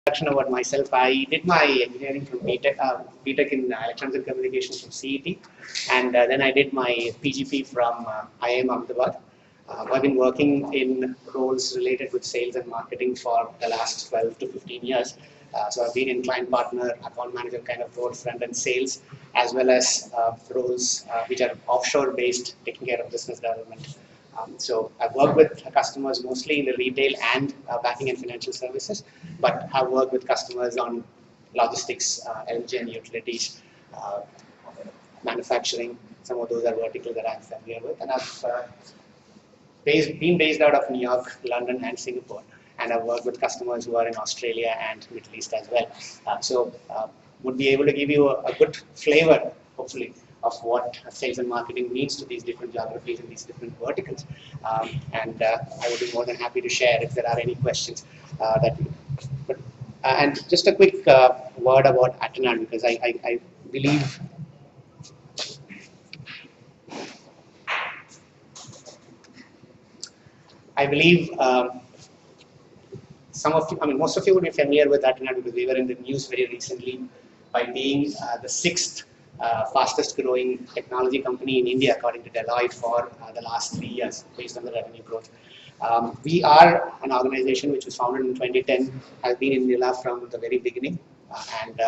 About myself, I did my engineering from BTech in Electronics and Communications from CET, and then I did my PGP from IIM Ahmedabad. I've been working in roles related with sales and marketing for the last 12 to 15 years. So I've been in client partner, account manager kind of role, front-end sales, as well as roles which are offshore based, taking care of business development. So I've worked with customers mostly in the retail and banking and financial services, but have worked with customers on logistics, LNG and utilities, manufacturing. Some of those are verticals that I'm familiar with, and I've been based out of New York, London, and Singapore, and I've worked with customers who are in Australia and Middle East as well. So would be able to give you a good flavor, hopefully, of what sales and marketing means to these different geographies and these different verticals. And I would be more than happy to share if there are any questions and just a quick word about Attinad, because I believe most of you would be familiar with Attinad because we were in the news very recently by being the 6th fastest growing technology company in India, according to Deloitte, for the last 3 years, based on the revenue growth. We are an organization which was founded in 2010, has been in Nila from the very beginning, and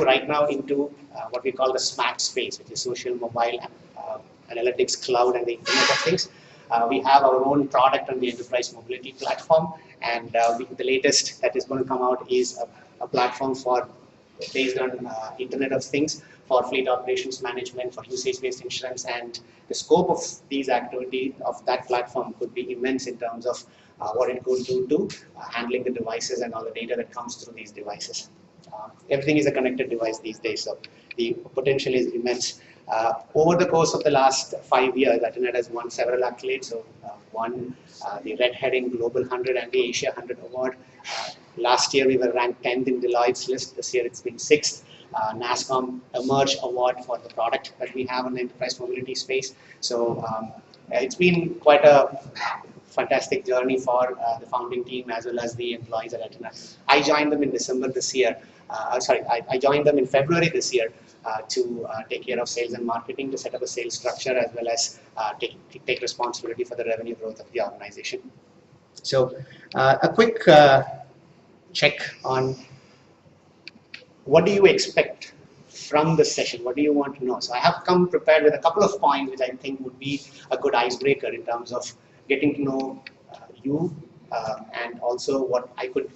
right now into what we call the smart space, which is social, mobile, analytics, cloud, and the Internet of Things. We have our own product on the enterprise mobility platform, and the latest that is going to come out is a platform based on Internet of Things for fleet operations management, for usage-based insurance, and the scope of these activities of that platform could be immense in terms of what it could do to handling the devices and all the data that comes through these devices. Everything is a connected device these days, so the potential is immense. Over the course of the last 5 years, Attinad has won several accolades. So won the Red Herring Global 100 and the Asia 100 Award. Last year we were ranked 10th in Deloitte's list. This year it's been 6th. NASSCOM Emerge Award for the product that we have on the enterprise mobility space. So it's been quite a fantastic journey for the founding team as well as the employees at Attinad. I joined them in December this year. I joined them in February this year to take care of sales and marketing, to set up a sales structure, as well as take responsibility for the revenue growth of the organization. So a quick check on what do you expect from the session? What do you want to know? So I have come prepared with a couple of points which I think would be a good icebreaker in terms of getting to know you and also what I could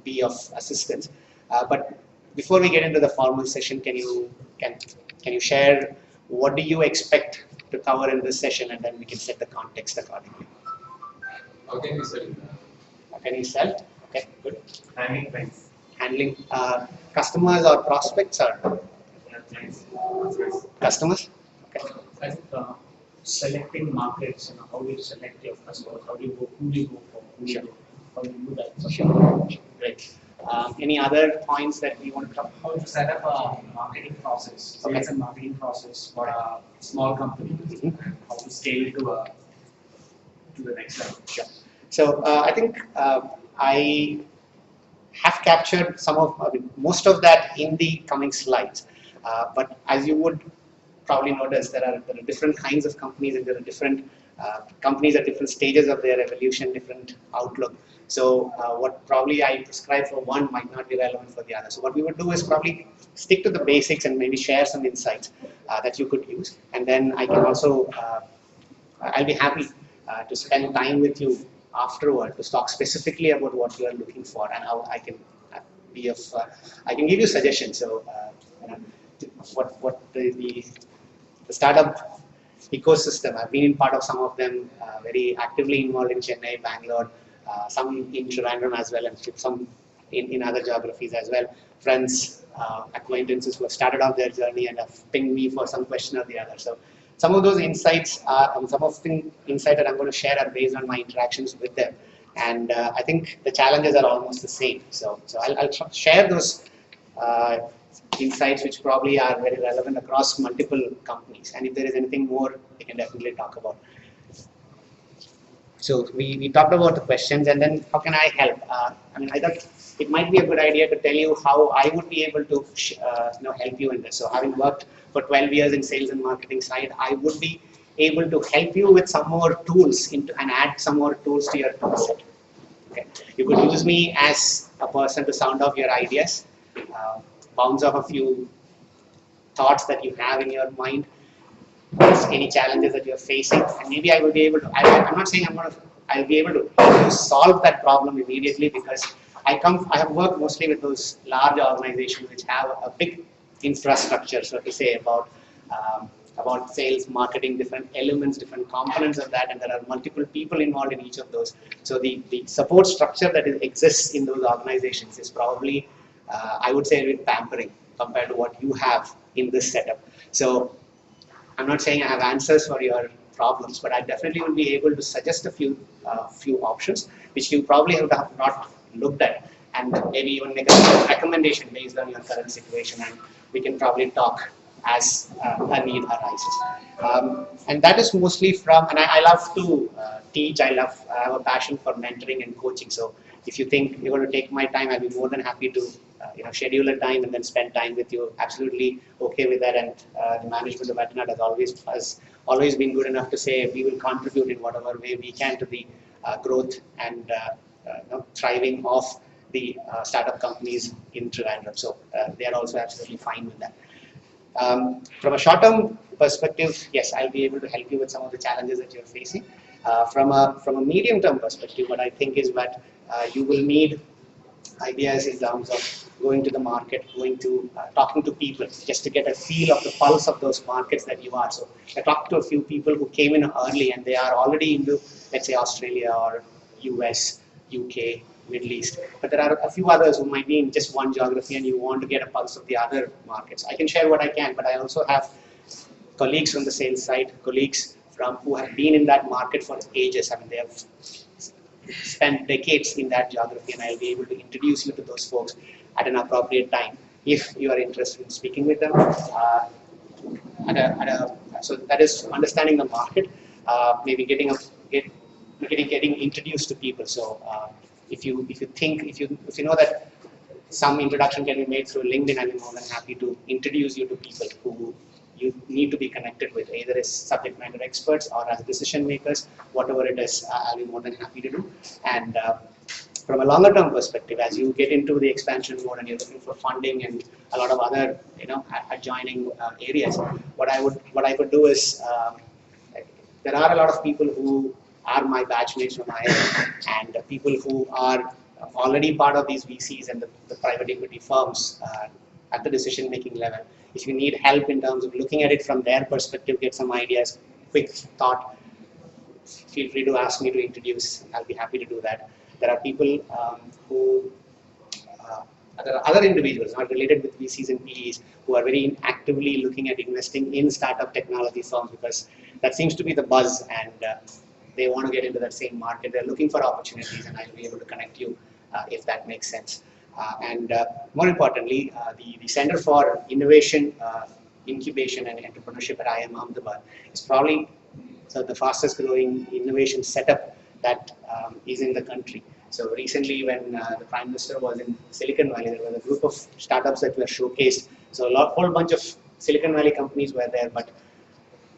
be of assistance. But before we get into the formal session, can you share what do you expect to cover in this session, and then we can set the context accordingly. How can we sell? How can you sell? Okay, good. Handling clients. Handling customers or prospects or Clients. customers? Okay. I think selecting markets, how do you select your customers, how do you go, who do you go for, how do you do that? Sure. Great. Any other points that you want to cover? How to set up a marketing process, sales and marketing process for a small company, and how to scale to the next level. Sure. So I think I have captured most of that in the coming slides. But as you would probably notice, there are different kinds of companies, and there are different companies at different stages of their evolution, different outlook. So what probably I prescribe for one might not be relevant for the other. So what we would do is probably stick to the basics and maybe share some insights that you could use. And then I can also, I'll be happy to spend time with you afterward to talk specifically about what you are looking for and how I can I can give you suggestions. So what the startup ecosystem, I've been in part of some of them, very actively involved in Chennai, Bangalore, some in Trivandrum as well, and some in other geographies as well. Friends, acquaintances who have started off their journey and have pinged me for some question or the other. So some of those insights, some of the insights that I'm going to share are based on my interactions with them. And I think the challenges are almost the same. So I'll share those insights which probably are very relevant across multiple companies. And if there is anything more, we can definitely talk about. So we talked about the questions, and then how can I help? I mean, I thought it might be a good idea to tell you how I would be able to help you in this. So having worked for 12 years in sales and marketing side, I would be able to help you with some more tools and add some more tools to your tool set. Okay. You could use me as a person to sound off your ideas, bounce off a few thoughts that you have in your mind, any challenges that you're facing, and maybe I will be able to. I'm not saying I'll be able to solve that problem immediately, because I have worked mostly with those large organizations which have a big infrastructure, so to say, about sales, marketing, different elements, different components of that, and there are multiple people involved in each of those. So the support structure that exists in those organizations is probably, I would say, a bit pampering compared to what you have in this setup. So I'm not saying I have answers for your problems, but I definitely will be able to suggest a few options which you probably have not looked at, and maybe even make a recommendation based on your current situation, and we can probably talk as a need arises. And that is mostly from, and I love to teach, I have a passion for mentoring and coaching. So if you think you're going to take my time, I'll be more than happy to schedule a time and then spend time with you. Absolutely okay with that. And the management of Attinad has always been good enough to say we will contribute in whatever way we can to the growth and thriving of the startup companies in Trivandrum. So they are also absolutely fine with that. From a short-term perspective, yes, I'll be able to help you with some of the challenges that you're facing. From a medium-term perspective, what I think is that you will need ideas in terms of going to the market, talking to people, just to get a feel of the pulse of those markets that you are. So I talked to a few people who came in early, and they are already into, let's say, Australia or US, UK, Middle East. But there are a few others who might be in just one geography, and you want to get a pulse of the other markets. I can share what I can, but I also have colleagues from the sales side, colleagues who have been in that market for ages. I mean, they have spent decades in that geography, and I'll be able to introduce you to those folks at an appropriate time if you are interested in speaking with them. So that is understanding the market, maybe getting introduced to people. So if you know that some introduction can be made through LinkedIn, I'll be more than happy to introduce you to people who you need to be connected with, either as subject matter experts or as decision makers, whatever it is, I'll be more than happy to do. And from a longer term perspective, as you get into the expansion mode and you're looking for funding and a lot of other adjoining areas, what I could do is there are a lot of people who are my batchmates from IIM, and people who are already part of these VCs and the private equity firms at the decision making level. If you need help in terms of looking at it from their perspective, get some ideas, quick thought, feel free to ask me to introduce. I'll be happy to do that. There are people there are other individuals not related with VCs and PEs who are very actively looking at investing in startup technology firms, because that seems to be the buzz, and they want to get into that same market. They're looking for opportunities, and I'll be able to connect you if that makes sense. And more importantly, the Center for Innovation, Incubation and Entrepreneurship at IIM Ahmedabad is probably the fastest growing innovation setup that is in the country. So recently, when the Prime Minister was in Silicon Valley, there was a group of startups that were showcased. So a whole bunch of Silicon Valley companies were there, but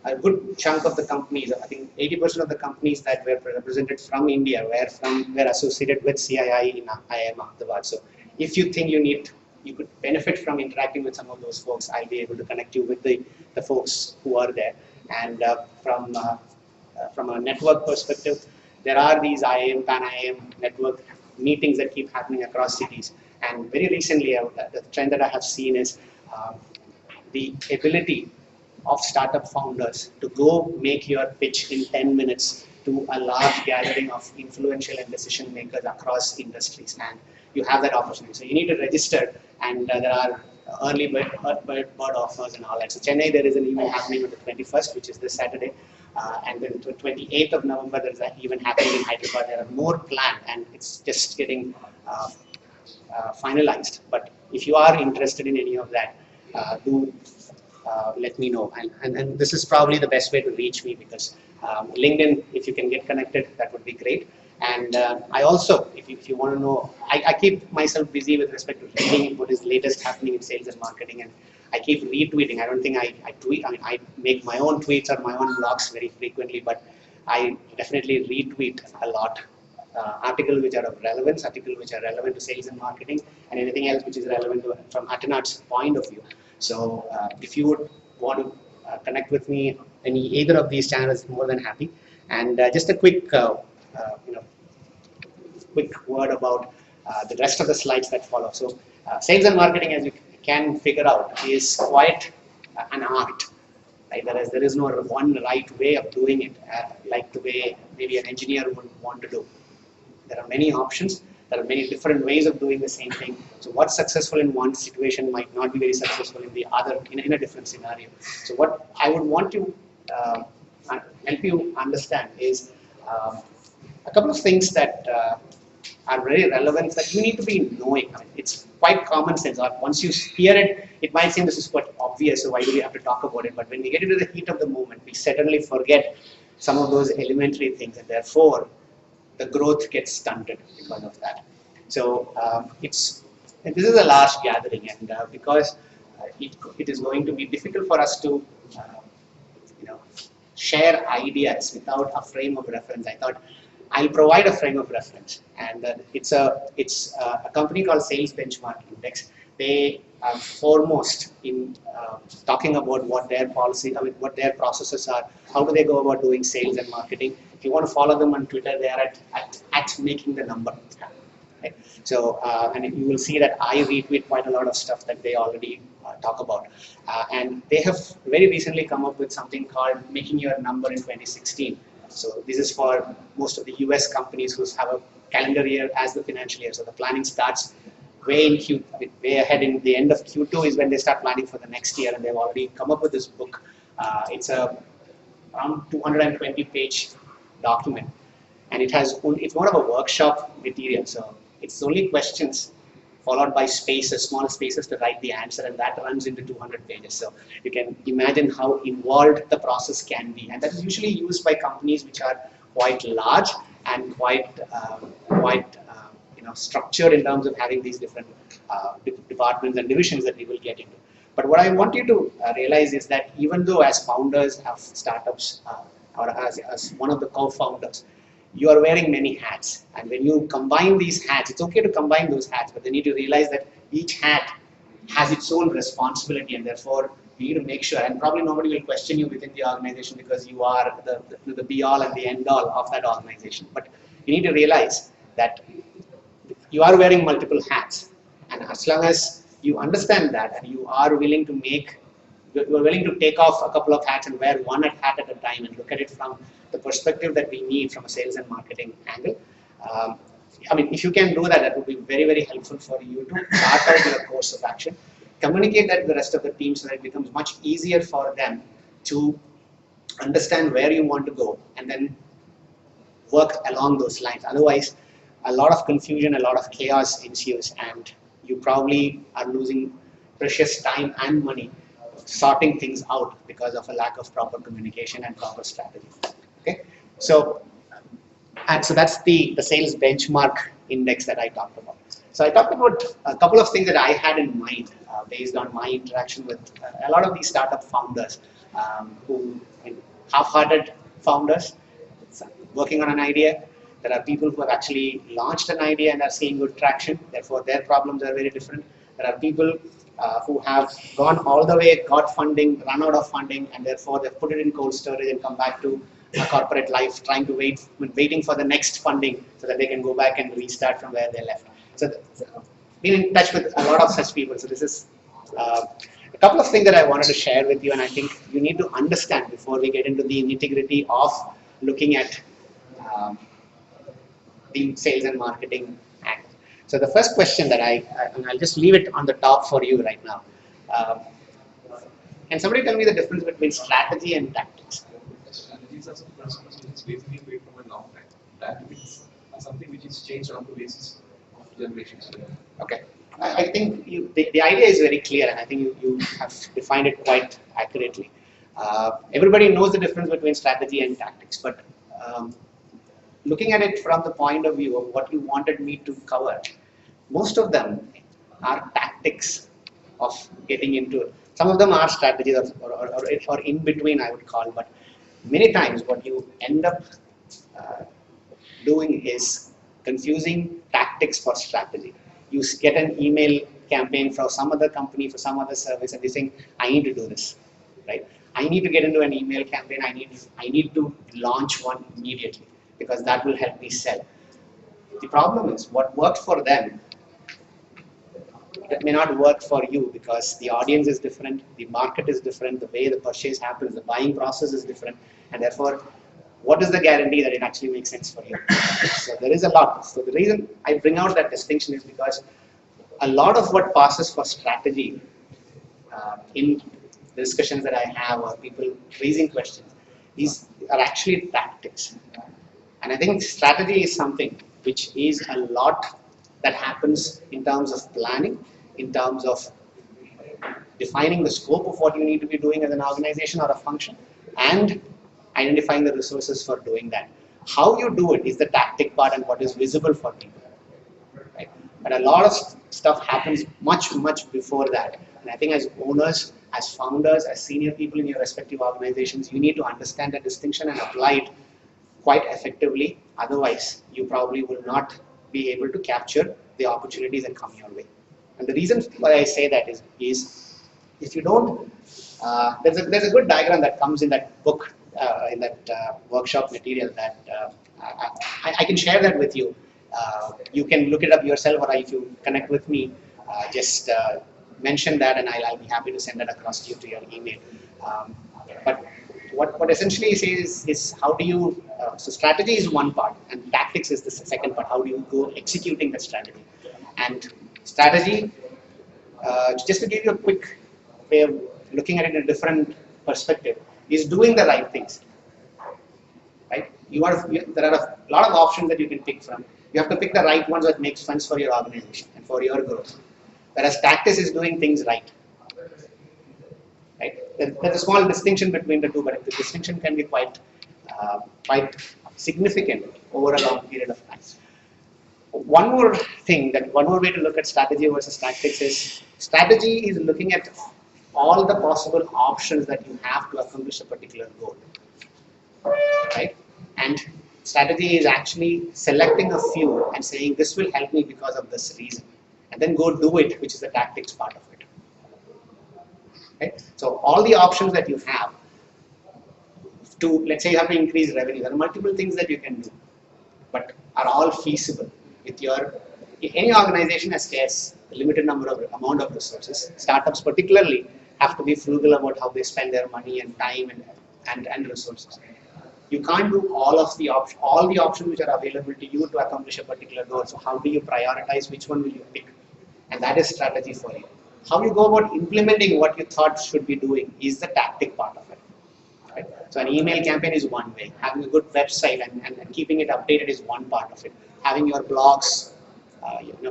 a good chunk of the companies, I think 80% of the companies that were represented from India were associated with CII in IIM Ahmedabad. So if you think you could benefit from interacting with some of those folks, I'll be able to connect you with the folks who are there. And from a network perspective, there are these IIM, Pan-IIM network meetings that keep happening across cities. And very recently, the trend that I have seen is the ability of startup founders to go make your pitch in 10 minutes to a large gathering of influential and decision makers across industries. And you have that opportunity. So you need to register, and there are early bird offers and all that. So Chennai, there is an event happening on the 21st, which is this Saturday. And then the 28th of November, there is an event happening in Hyderabad. There are more planned, and it's just getting finalized. But if you are interested in any of that, do let me know. And this is probably the best way to reach me, because LinkedIn, if you can get connected, that would be great. And I also, if you want to know, I keep myself busy with respect to reading what is latest happening in sales and marketing, and I keep retweeting. I don't think I tweet. I mean, I make my own tweets or my own blogs very frequently, but I definitely retweet a lot. Articles which are of relevance, articles which are relevant to sales and marketing, and anything else which is relevant to, from Attinad's point of view. So if you would want to connect with me in either of these channels, more than happy. And just a quick, quick word about the rest of the slides that follow. So sales and marketing, as you can figure out, is quite an art. Right? There is no one right way of doing it, like the way maybe an engineer would want to do. There are many options. There are many different ways of doing the same thing. So what's successful in one situation might not be very successful in the other, in a different scenario. So what I would want to help you understand is a couple of things that are very relevant that you need to be knowing. I mean, it's quite common sense. Once you hear it, it might seem this is quite obvious, so why do we have to talk about it? But when we get into the heat of the moment, we suddenly forget some of those elementary things, and therefore the growth gets stunted because of that. So this is a large gathering, and because it is going to be difficult for us to share ideas without a frame of reference, I thought I'll provide a frame of reference, and it's a company called Sales Benchmark Index. They are foremost in talking about what their policy, what their processes are, how do they go about doing sales and marketing. If you want to follow them on Twitter, they are at making the number. Right? So, and you will see that I retweet quite a lot of stuff that they already talk about. And they have very recently come up with something called Making Your Number in 2016. So this is for most of the US companies who have a calendar year as the financial year. So the planning starts way ahead. In the end of Q2 is when they start planning for the next year, and they've already come up with this book. It's a around 220-page document, and it's more of a workshop material. So it's only questions followed by spaces, small spaces to write the answer, and that runs into 200 pages. So you can imagine how involved the process can be, and that is usually used by companies which are quite large and quite structured in terms of having these different departments and divisions that we will get into. But what I want you to realize is that even though as founders of startups or as one of the co-founders, you are wearing many hats, and when you combine these hats, it's okay to combine those hats, but then you need to realize that each hat has its own responsibility, and therefore you need to make sure, and probably nobody will question you within the organization because you are the be-all and the end-all of that organization. But you need to realize that you are wearing multiple hats, and as long as you understand that and you are willing to you're willing to take off a couple of hats and wear one hat at a time and look at it from the perspective that we need from a sales and marketing angle. I mean, if you can do that, that would be very, very helpful for you to chart out your course of action. Communicate that to the rest of the team so that it becomes much easier for them to understand where you want to go and then work along those lines. Otherwise, a lot of confusion, a lot of chaos ensues, and you probably are losing precious time and money sorting things out because of a lack of proper communication and proper strategy. Okay, so that's the sales benchmark index that I talked about. So I talked about a couple of things that I had in mind based on my interaction with a lot of these startup founders who half-hearted founders working on an idea. There are people who have actually launched an idea and are seeing good traction. Therefore, their problems are very different. There are people who have gone all the way, got funding, run out of funding, and therefore they've put it in cold storage and come back to a corporate life, trying to waiting for the next funding so that they can go back and restart from where they left. So been in touch with a lot of such people. So this is a couple of things that I wanted to share with you, and I think you need to understand before we get into the nitty-gritty of looking at the sales and marketing act. So the first question that I'll just leave it on the top for you right now. Can somebody tell me the difference between strategy and tactics? Strategies are some principles which is basically made from a long time. Tactics are something which is changed on the basis of generations. Okay, I think the idea is very clear, and I think you have defined it quite accurately. Everybody knows the difference between strategy and tactics, but looking at it from the point of view of what you wanted me to cover, most of them are tactics of getting into it. Some of them are strategies or in between, I would call, but many times what you end up doing is confusing tactics for strategy. You get an email campaign from some other company for some other service, and they're saying, "I need to do this, right? I need to get into an email campaign. I need to launch one immediately because that will help me sell." The problem is what worked for them, it may not work for you because the audience is different, the market is different, the way the purchase happens, the buying process is different, and therefore, what is the guarantee that it actually makes sense for you? So there is a lot. So the reason I bring out that distinction is because a lot of what passes for strategy in the discussions that I have or people raising questions are actually tactics. And I think strategy is something which is a lot that happens in terms of planning, in terms of defining the scope of what you need to be doing as an organization or a function, and identifying the resources for doing that. How you do it is the tactic part and what is visible for people. Right? But a lot of stuff happens much before that. And I think as owners, as founders, as senior people in your respective organizations, you need to understand the distinction and apply it quite effectively. Otherwise, you probably will not be able to capture the opportunities that come your way. And the reason why I say that is if you don't, there's a good diagram that comes in that book, in that workshop material that I can share that with you. You can look it up yourself, or if you connect with me, just mention that, and I'll be happy to send that across to you to your email. But what essentially it says is how do you, so strategy is one part, and tactics is the second part. How do you go executing the strategy? And strategy, just to give you a quick way of looking at it in a different perspective, is doing the right things. Right? There are a lot of options that you can pick from. You have to pick the right ones that make sense for your organization and for your growth. Whereas tactics is doing things right. Right? There's a small distinction between the two, but the distinction can be quite significant over a long period of time. One more way to look at strategy versus tactics is strategy is looking at all the possible options that you have to accomplish a particular goal. Right? And strategy is actually selecting a few and saying this will help me because of this reason. And then go do it, which is the tactics part of it. Okay? So all the options that you have to, let's say you have to increase revenue, there are multiple things that you can do, but are all feasible with any organization has scarce, a limited amount of resources. Startups particularly have to be frugal about how they spend their money and time and resources. You can't do all the options which are available to you to accomplish a particular goal. So how do you prioritize? Which one will you pick? And that is strategy for you. How you go about implementing what you thought should be doing is the tactic part of it. Right? So an email campaign is one way. Having a good website and keeping it updated is one part of it. Having your blogs,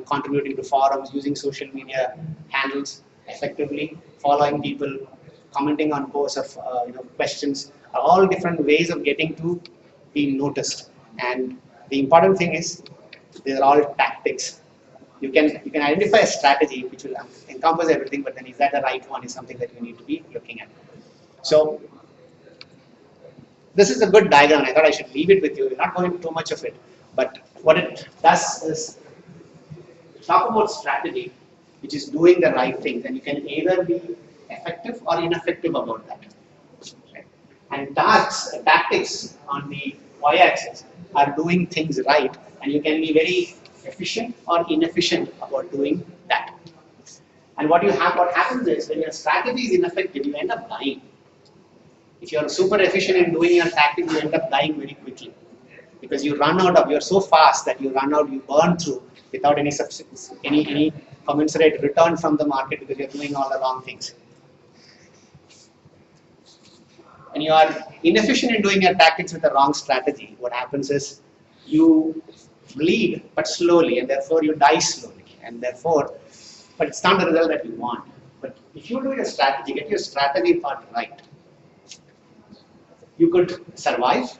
contributing to forums, using social media handles effectively, following people, commenting on posts of questions, are all different ways of getting to be noticed. And the important thing is these are all tactics. You can identify a strategy which will encompass everything, but then is that the right one is something that you need to be looking at. So this is a good diagram. I thought I should leave it with you. We're not going into too much of it, but what it does is talk about strategy, which is doing the right things, and you can either be effective or ineffective about that. Right? And tactics on the y-axis are doing things right, and you can be very efficient or inefficient about doing that. And what happens is when your strategy is ineffective, you end up dying. If you are super efficient in doing your tactics, you end up dying very quickly because you're so fast that you burn through without any commensurate return from the market because you're doing all the wrong things. When you are inefficient in doing your tactics with the wrong strategy, what happens is you bleed but slowly, and therefore you die slowly, and therefore but it's not the result that you want. But if you do your strategy, get your strategy part right, you could survive.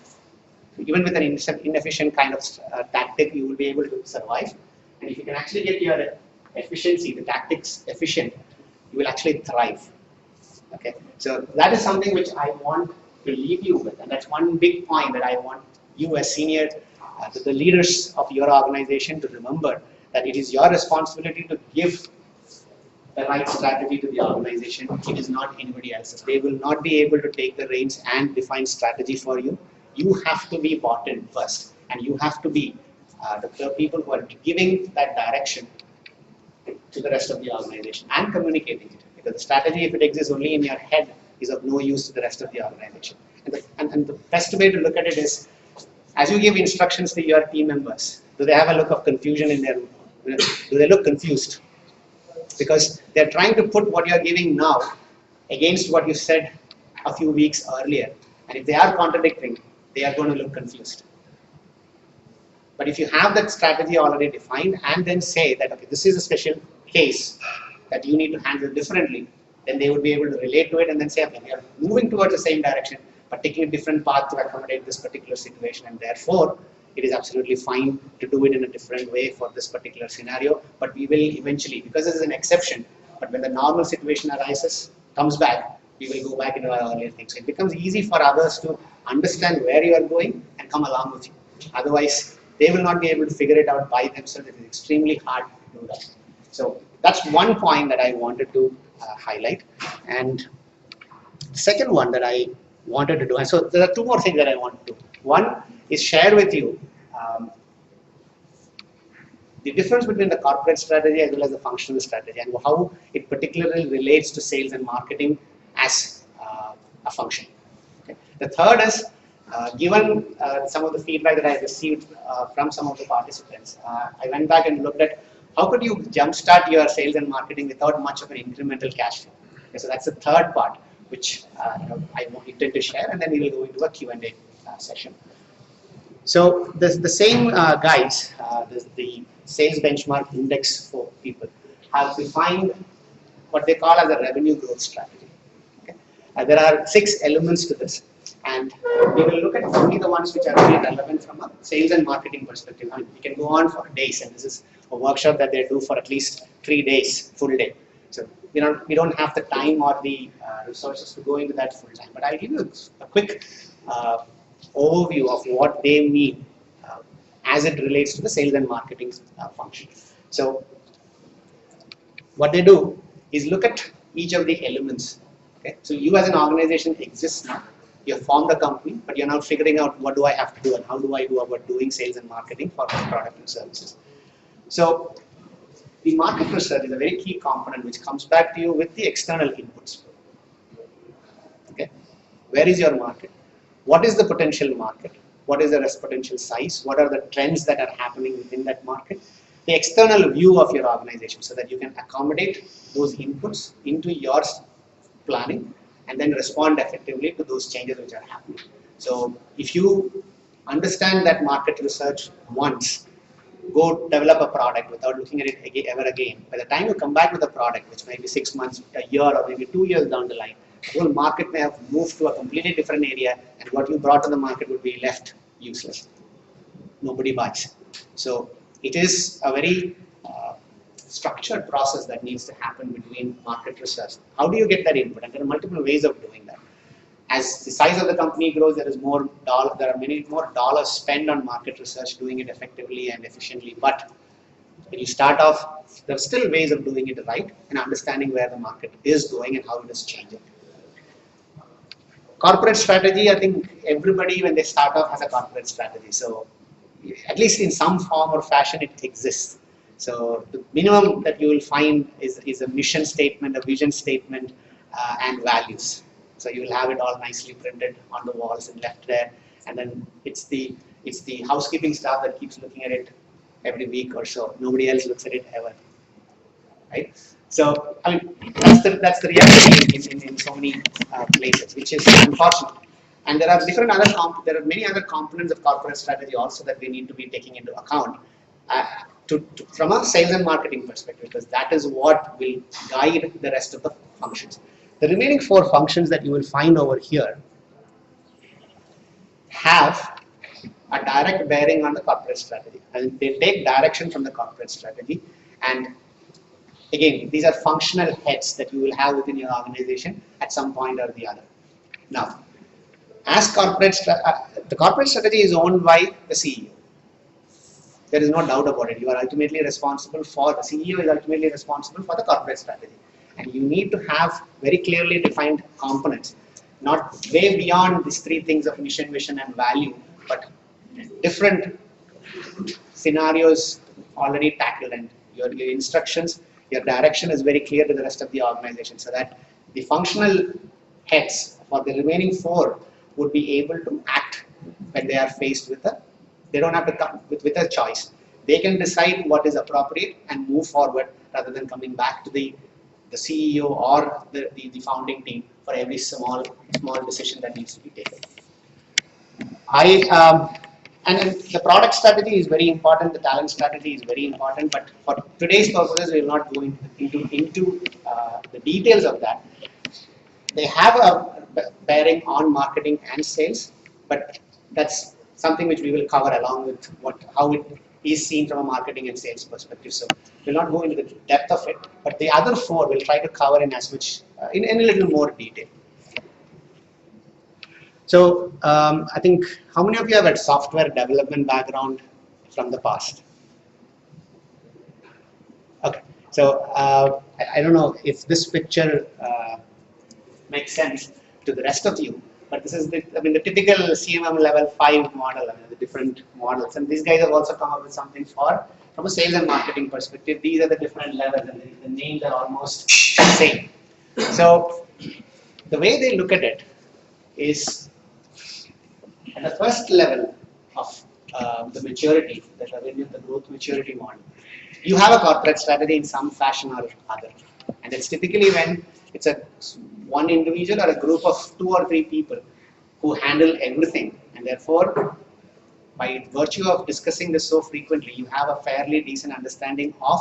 Even with an inefficient kind of tactic, you will be able to survive. And if you can actually get your efficiency, the tactics efficient, you will actually thrive. Okay, so that is something which I want to leave you with, and that's one big point that I want you as senior, the leaders of your organization to remember, that it is your responsibility to give the right strategy to the organization. It is not anybody else's. They will not be able to take the reins and define strategy for you. You have to be bought in first, and you have to be the people who are giving that direction to the rest of the organization and communicating it. Because the strategy, if it exists only in your head, is of no use to the rest of the organization. And the best way to look at it is, as you give instructions to your team members, do they have a look of confusion in their, do they look confused? Because they're trying to put what you're giving now against what you said a few weeks earlier. And if they are contradicting, they are going to look confused. But if you have that strategy already defined and then say that, okay, this is a special case that you need to handle differently, then they would be able to relate to it and then say, okay, we are moving towards the same direction, but taking a different path to accommodate this particular situation, and therefore it is absolutely fine to do it in a different way for this particular scenario. But we will eventually, because this is an exception, but when the normal situation arises, comes back, we will go back into our earlier things. So it becomes easy for others to understand where you are going and come along with you. Otherwise, they will not be able to figure it out by themselves. It is extremely hard to do that. So that's one point that I wanted to highlight. And the second one that I wanted to do, and so there are two more things that I want to do. One is share with you the difference between the corporate strategy as well as the functional strategy, and how it particularly relates to sales and marketing as a function. Okay. The third is, given some of the feedback that I received from some of the participants, I went back and looked at how could you jumpstart your sales and marketing without much of an incremental cash flow. Okay, so that's the third part, which I intend to share, and then we will go into a Q&A session. So the same guides, the sales benchmark index for people, have defined what they call as a revenue growth strategy. Okay. There are 6 elements to this, and we will look at only the ones which are really relevant from a sales and marketing perspective. I mean, we can go on for days, and this is a workshop that they do for at least 3 days, full day. So we don't have the time or the resources to go into that full time. But I'll give you a quick overview of what they mean as it relates to the sales and marketing function. So what they do is look at each of the elements. Okay? So you as an organization exist now. You have formed a company, but you're now figuring out what do I have to do and how do I go about doing sales and marketing for my product and services. So the market research is a very key component which comes back to you with the external inputs. Okay, where is your market? What is the potential market? What is the potential size? What are the trends that are happening within that market? The external view of your organization, so that you can accommodate those inputs into your planning and then respond effectively to those changes which are happening. So if you understand that market research once, go develop a product without looking at it ever again. By the time you come back with a product, which might be 6 months, a year, or maybe 2 years down the line, the whole market may have moved to a completely different area, and what you brought to the market would be left useless. Nobody buys. So it is a very structured process that needs to happen between market research. How do you get that input? And there are multiple ways of doing that. As the size of the company grows, there are many more dollars spent on market research, doing it effectively and efficiently. But when you start off, there are still ways of doing it right and understanding where the market is going and how it is changing. Corporate strategy, I think everybody when they start off has a corporate strategy. So at least in some form or fashion it exists. So the minimum that you will find is a mission statement, a vision statement, and values. So you will have it all nicely printed on the walls and left there, and then it's the housekeeping staff that keeps looking at it every week or so. Nobody else looks at it ever, right? So I mean that's the reality in so many places, which is unfortunate. And there are many other components of corporate strategy also that we need to be taking into account to from a sales and marketing perspective, because that is what will guide the rest of the functions. The remaining 4 functions that you will find over here have a direct bearing on the corporate strategy, and they take direction from the corporate strategy. And again, these are functional heads that you will have within your organization at some point or the other. Now, as the corporate strategy is owned by the CEO. There is no doubt about it. You are ultimately responsible for, the CEO is ultimately responsible for the corporate strategy. And you need to have very clearly defined components, not way beyond these 3 things of mission, vision, and value, but different scenarios already tackled, and your instructions, your direction is very clear to the rest of the organization, so that the functional heads for the remaining 4 would be able to act when they are faced with they don't have to come with a choice. They can decide what is appropriate and move forward rather than coming back to the CEO or the founding team for every small decision that needs to be taken. And the product strategy is very important, the talent strategy is very important, but for today's purposes, we will not go into the details of that. They have a bearing on marketing and sales, but that's something which we will cover along with how it is seen from a marketing and sales perspective. So we'll not go into the depth of it, but the other 4 we'll try to cover in as much in a little more detail. So I think, how many of you have had software development background from the past? Okay, so I don't know if this picture makes sense to the rest of you, but this is the typical CMM level 5 model, the different models, and these guys have also come up with something from a sales and marketing perspective. These are the different levels, and the names are almost the same. So the way they look at it is, at the first level of the maturity, the revenue, the growth maturity model, you have a corporate strategy in some fashion or other, and it's typically when it's one individual or a group of 2 or 3 people who handle everything, and therefore, by virtue of discussing this so frequently, you have a fairly decent understanding of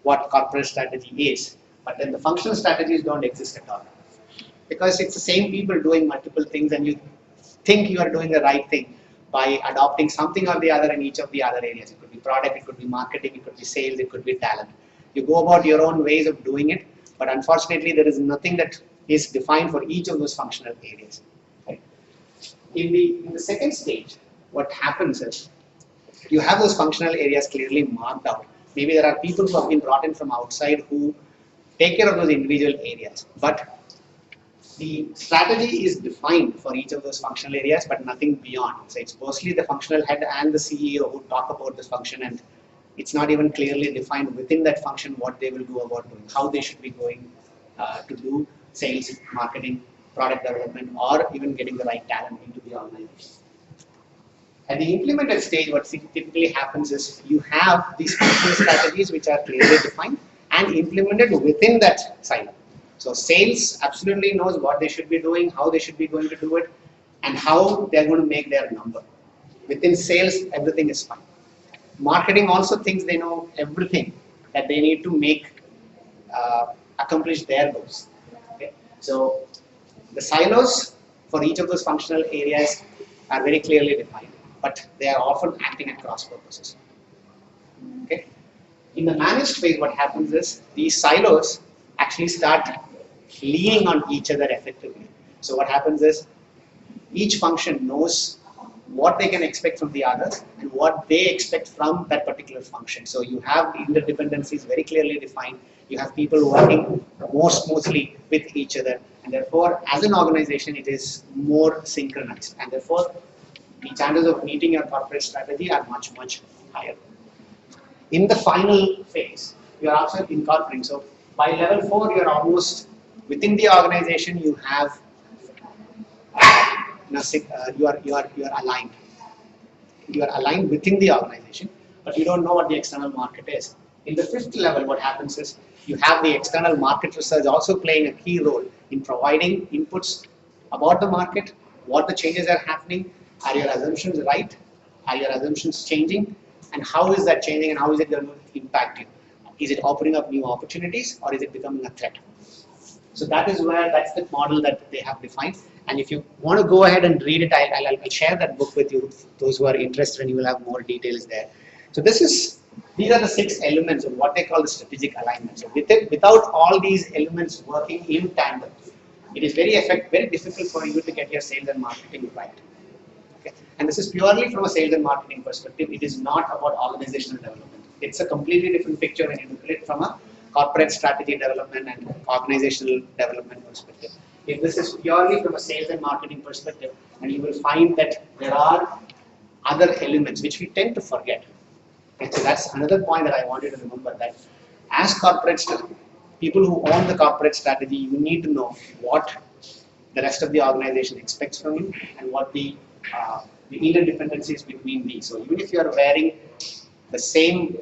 what corporate strategy is. But then the functional strategies don't exist at all, because it's the same people doing multiple things, and you think you are doing the right thing by adopting something or the other in each of the other areas. It could be product, it could be marketing, it could be sales, it could be talent. You go about your own ways of doing it, but unfortunately there is nothing that is defined for each of those functional areas. Right? In the second stage, what happens is you have those functional areas clearly marked out. Maybe there are people who have been brought in from outside who take care of those individual areas, but the strategy is defined for each of those functional areas, but nothing beyond. So it's mostly the functional head and the CEO who talk about this function, and it's not even clearly defined within that function what they will go about doing, how they should be going to do sales, marketing, product development, or even getting the right talent into the organization. At the implemented stage, what typically happens is you have these functional strategies which are clearly defined and implemented within that silo. So sales absolutely knows what they should be doing, how they should be going to do it, and how they're going to make their number. Within sales, everything is fine. Marketing also thinks they know everything that they need to make accomplish their goals. Okay? So the silos for each of those functional areas are very clearly defined, but they are often acting at cross purposes. Okay? In the managed phase, what happens is these silos actually start leaning on each other effectively. So what happens is each function knows what they can expect from the others and what they expect from that particular function. So you have interdependencies very clearly defined. You have people working more smoothly with each other, and therefore as an organization it is more synchronized, and therefore the chances of meeting your corporate strategy are much higher. In the final phase, you are also incorporating. So by level 4, you are almost within the organization. You have you are aligned. You are aligned within the organization, but you don't know what the external market is. In the 5th level, what happens is you have the external market research also playing a key role in providing inputs about the market, what the changes are happening, are your assumptions right, are your assumptions changing, and how is that changing and how is it going to impact you? Is it opening up new opportunities or is it becoming a threat? So that's the model that they have defined. And if you want to go ahead and read it, I'll share that book with you, those who are interested, and you will have more details there. So these are the 6 elements of what they call the strategic alignment. So without all these elements working in tandem, it is very difficult for you to get your sales and marketing right. Okay? And this is purely from a sales and marketing perspective. It is not about organizational development. It's a completely different picture when you look at it from a corporate strategy development and organizational development perspective. If this is purely from a sales and marketing perspective, and you will find that there are other elements which we tend to forget. Okay, so that's another point that I want you to remember, that as corporate people who own the corporate strategy, you need to know what the rest of the organization expects from you and what the interdependencies between these. So even if you are wearing the same,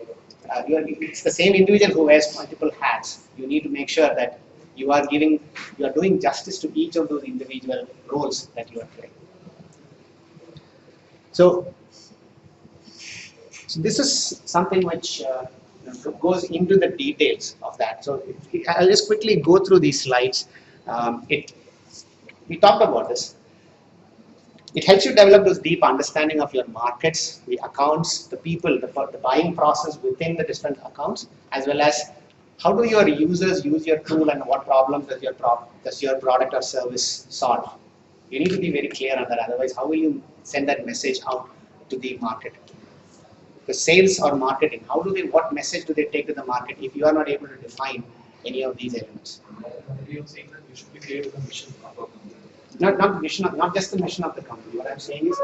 it's the same individual who wears multiple hats, you need to make sure that you are doing justice to each of those individual roles that you are playing. So this is something which goes into the details of that. So I'll just quickly go through these slides. We talked about this. It helps you develop this deep understanding of your markets, the accounts, the people, the buying process within the different accounts, as well as how do your users use your tool and what problems does your product or service solve. You need to be very clear on that, otherwise how will you send that message out to the market? The sales or marketing, what message do they take to the market if you are not able to define any of these elements? You're saying that we should be clear with the mission of our company. Not just the mission of the company. What I'm saying is,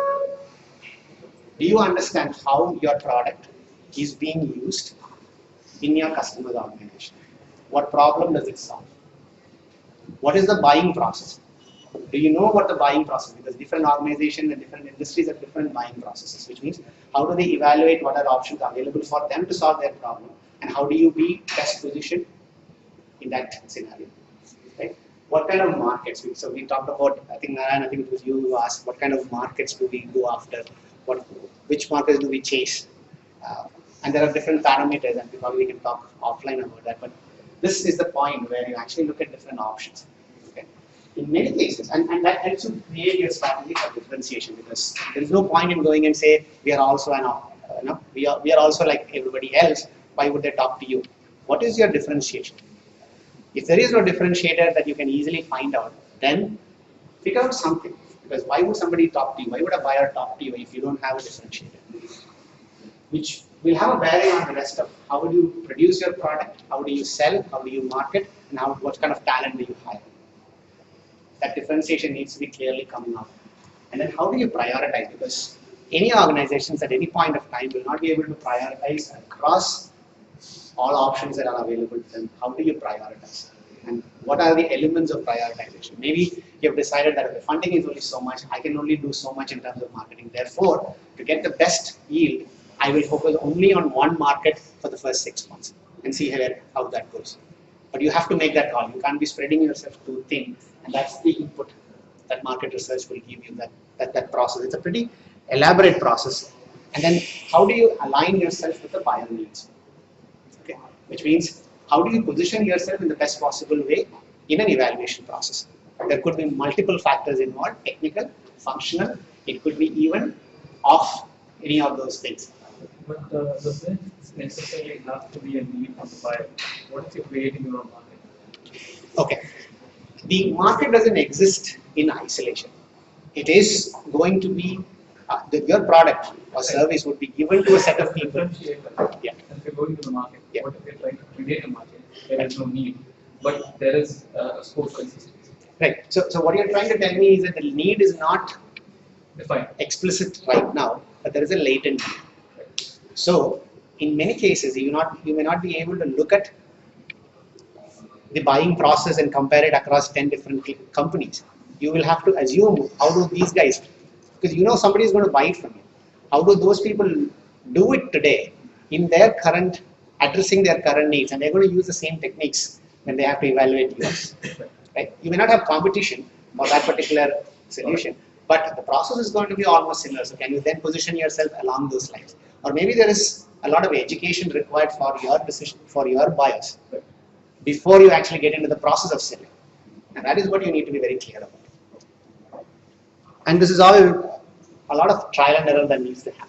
do you understand how your product is being used in your customer's organization? What problem does it solve? What is the buying process? Do you know what the buying process is? Because different organizations and different industries have different buying processes, which means how do they evaluate what are options available for them to solve their problem, and how do you be best positioned in that scenario? Right? What kind of markets? So we talked about, I think it was you who asked, what kind of markets do we go after? Which markets do we chase? And there are different parameters, and probably we can talk offline about that. But this is the point where you actually look at different options. Okay? In many cases, and that helps you create your strategy for differentiation, because there is no point in going and say we are also we are also like everybody else. Why would they talk to you? What is your differentiation? If there is no differentiator that you can easily find out, then figure out something. Because why would somebody talk to you? Why would a buyer talk to you if you don't have a differentiator? Which will have a bearing on the rest of how do you produce your product, how do you sell, how do you market, and what kind of talent do you hire. That differentiation needs to be clearly coming out. And then how do you prioritize? Because any organizations at any point of time will not be able to prioritize across all options that are available to them. How do you prioritize? And what are the elements of prioritization? Maybe you have decided that if the funding is only so much, I can only do so much in terms of marketing. Therefore, to get the best yield, I will focus only on one market for the first 6 months and see how that goes. But you have to make that call. You can't be spreading yourself too thin, and that's the input that market research will give you, that process. It's a pretty elaborate process. And then how do you align yourself with the buyer needs? Okay, which means how do you position yourself in the best possible way in an evaluation process? There could be multiple factors involved, technical, functional, it could be even off any of those things. But does it necessarily have to be a need from the buyer? What if you're creating your own market? Okay. The market doesn't exist in isolation. It is going to be, your product or service would be given to a set of people. Yeah. If you're going to the market, yeah. What if you're trying to create a market? There is no need, but there is a scope for consistency. Right. So what you're trying to tell me is that the need is not defined, explicit right now, but there is a latent need. So in many cases, you may not be able to look at the buying process and compare it across 10 different companies. You will have to assume how do these guys, because somebody is going to buy it from you. How do those people do it today in their current, addressing their current needs, and they're going to use the same techniques when they have to evaluate yours. Right? You may not have competition for that particular solution, but the process is going to be almost similar. So can you then position yourself along those lines? Or maybe there is a lot of education required for your decision, for your buyers, before you actually get into the process of selling. And that is what you need to be very clear about. And this is all a lot of trial and error that needs to happen.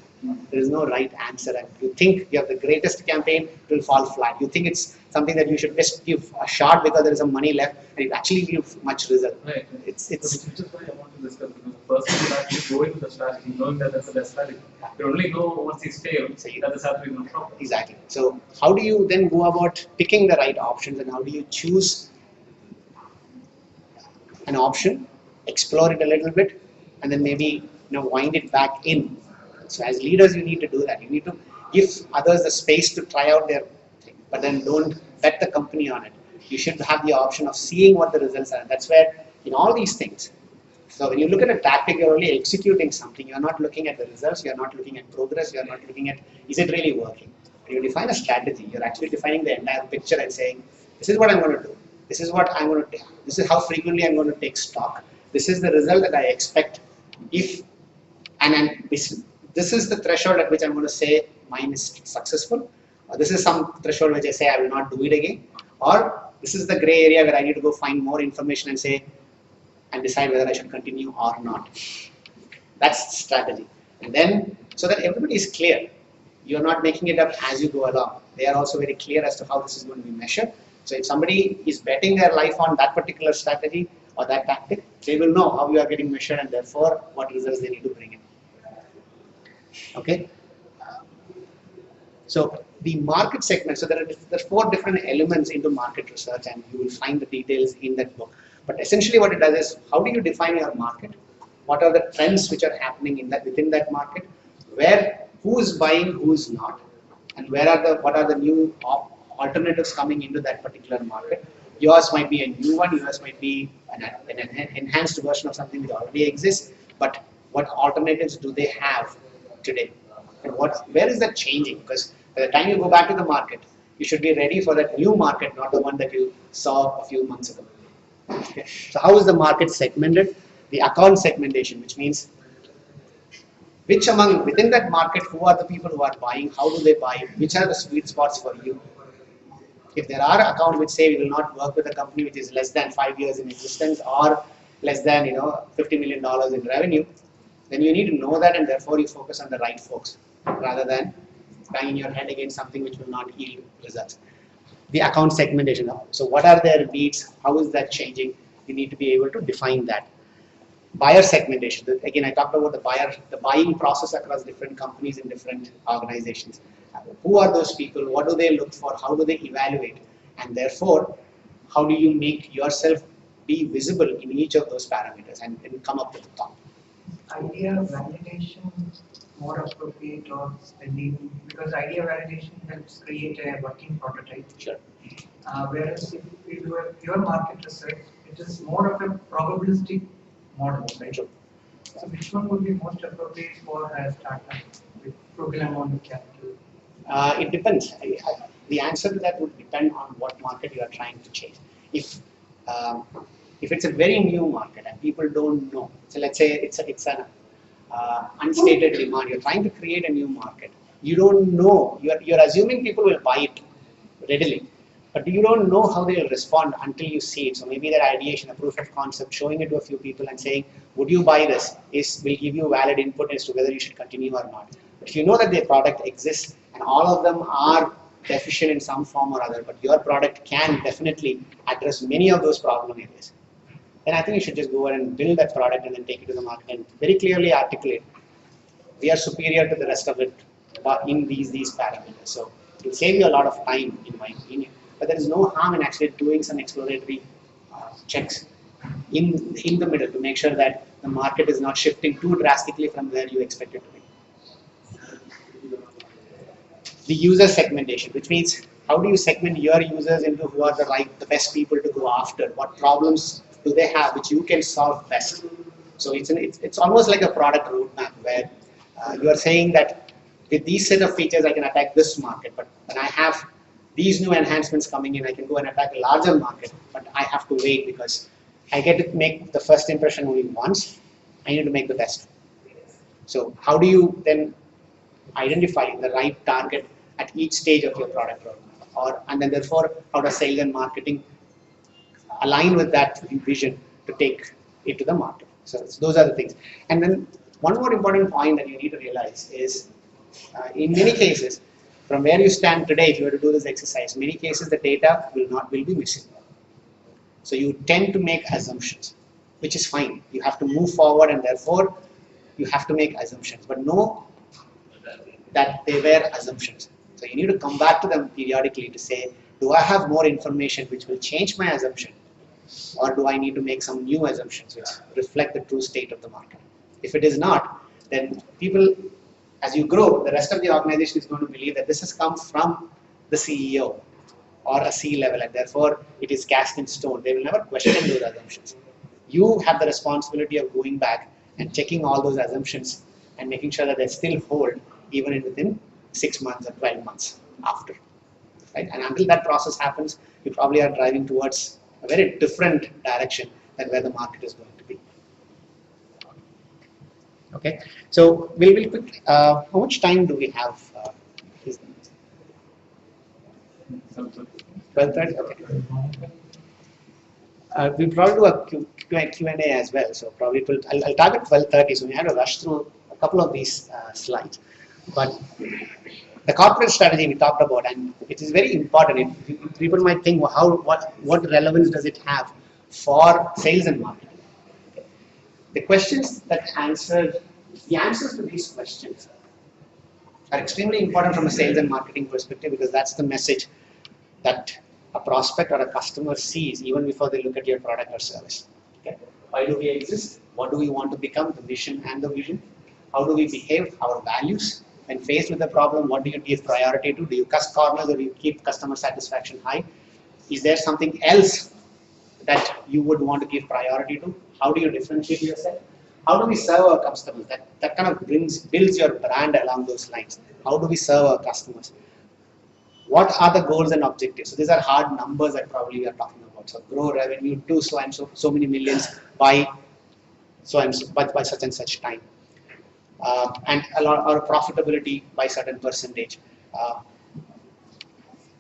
There is no right answer, and you think you have the greatest campaign, it will fall flat. You think it's something that you should just give a shot because there is some money left, and it actually gives much result. Right. It's Which is why I want to discuss, because the person will actually go into the strategy knowing that that's the best strategy. You only know once he's failed that the strategy is not proper. exactly. So how do you then go about picking the right options, and how do you choose an option, explore it a little bit, and then maybe wind it back in. So as leaders, you need to do that. You need to give others the space to try out their thing, but then don't bet the company on it. You should have the option of seeing what the results are. That's where in all these things. So when you look at a tactic, you're only executing something. You're not looking at the results. You're not looking at progress. You're not looking at, is it really working? When you define a strategy, you're actually defining the entire picture and saying, this is what I'm going to do. This is what I'm going to take. This is how frequently I'm going to take stock. This is the result that I expect if, and this is the threshold at which I'm going to say mine is successful. Or this is some threshold which I say I will not do it again. Or this is the gray area where I need to go find more information and say, and decide whether I should continue or not. That's strategy. And then, so that everybody is clear. You're not making it up as you go along. They are also very clear as to how this is going to be measured. So if somebody is betting their life on that particular strategy or that tactic, they will know how you are getting measured and therefore what results they need to bring in. Okay. So the market segment, so there are 4 different elements into market research, and you will find the details in that book. But essentially what it does is, how do you define your market? What are the trends which are happening in that, within that market? Who is buying, who is not? And what are the new alternatives coming into that particular market? Yours might be a new one, yours might be an enhanced version of something that already exists, but what alternatives do they have today? And where is that changing? Because by the time you go back to the market, you should be ready for that new market, not the one that you saw a few months ago. Okay. So how is the market segmented? The account segmentation, which means within that market, who are the people who are buying, how do they buy, which are the sweet spots for you. If there are accounts which say we will not work with a company which is less than 5 years in existence or less than $50 million in revenue, then you need to know that, and therefore you focus on the right folks rather than banging your head against something which will not yield results. The account segmentation. So what are their needs? How is that changing? You need to be able to define that. Buyer segmentation. Again, I talked about the buying process across different companies and different organizations. Who are those people? What do they look for? How do they evaluate? And therefore, how do you make yourself be visible in each of those parameters and come up with a thought? Idea validation more appropriate or spending, because idea validation helps create a working prototype. Sure. Whereas if we do a pure market research, it is more of a probabilistic model, right? Sure. So which one would be most appropriate for a startup with frugal amount of capital? It depends. The answer to that would depend on what market you are trying to change. If it's a very new market and people don't know, so let's say it's an unstated demand, you're trying to create a new market. You don't know, you're assuming people will buy it readily, but you don't know how they will respond until you see it. So maybe that ideation, a proof of concept, showing it to a few people and saying, would you buy this, will give you valid input as to whether you should continue or not. But if you know that their product exists and all of them are deficient in some form or other, but your product can definitely address many of those problem areas, then I think you should just go ahead and build that product and then take it to the market and very clearly articulate, we are superior to the rest of it in these parameters. So it will save you a lot of time, in my opinion. But there is no harm in actually doing some exploratory checks in the middle to make sure that the market is not shifting too drastically from where you expect it to be. The user segmentation, which means how do you segment your users into who are the best people to go after? What problems do they have which you can solve best? So it's almost like a product roadmap where you are saying that with these set of features I can attack this market, but when I have these new enhancements coming in, I can go and attack a larger market, but I have to wait because I get to make the first impression only once, I need to make the best. So how do you then identify the right target at each stage of your product roadmap? And then therefore, how does sales and marketing align with that vision to take it to the market? So those are the things. And then one more important point that you need to realize is, in many cases, from where you stand today, if you were to do this exercise, many cases the data will be missing. So you tend to make assumptions, which is fine. You have to move forward, and therefore you have to make assumptions, but know that they were assumptions. So you need to come back to them periodically to say, do I have more information which will change my assumption, or do I need to make some new assumptions which reflect the true state of the market? If it is not, then people, as you grow, the rest of the organization is going to believe that this has come from the CEO or a C-level, and therefore it is cast in stone. They will never question those assumptions. You have the responsibility of going back and checking all those assumptions and making sure that they still hold even within 6 months or 12 months after. Right? And until that process happens, you probably are driving towards a very different direction than where the market is going to be. Okay, so we'll quick. How much time do we have? 12:30. Okay. We'll probably do a Q&A as well. So probably I'll target 12:30. So we have to rush through a couple of these slides. But the corporate strategy we talked about, and it is very important. People might think, well, what relevance does it have for sales and marketing? The questions the answers to these questions are extremely important from a sales and marketing perspective, because that's the message that a prospect or a customer sees even before they look at your product or service. Okay? Why do we exist? What do we want to become? The mission and the vision. How do we behave? Our values. When faced with a problem, what do you give priority to? Do you cut corners, or do you keep customer satisfaction high? Is there something else that you would want to give priority to? How do you differentiate yourself? How do we serve our customers? That kind of builds your brand along those lines. How do we serve our customers? What are the goals and objectives? So these are hard numbers that probably we are talking about. So grow revenue to so many millions by by such and such time. And our profitability by certain percentage.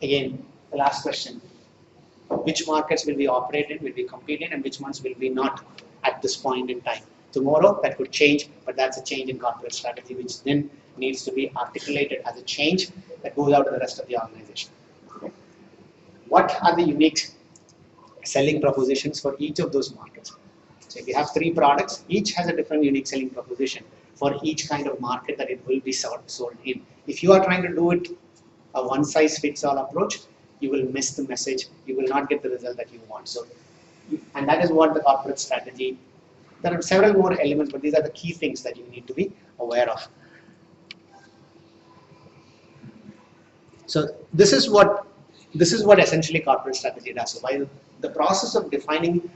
Again, the last question: which markets will we operate in, will we compete in, and which ones will we not at this point in time? Tomorrow that could change, but that's a change in corporate strategy, which then needs to be articulated as a change that goes out to the rest of the organization. Okay. What are the unique selling propositions for each of those markets? So if you have 3 products, each has a different unique selling proposition for each kind of market that it will be sold in. If you are trying to do it a one-size-fits-all approach, you will miss the message. You will not get the result that you want. So, and that is what the corporate strategy. There are several more elements, but these are the key things that you need to be aware of. So this is what essentially corporate strategy does. So by the process of defining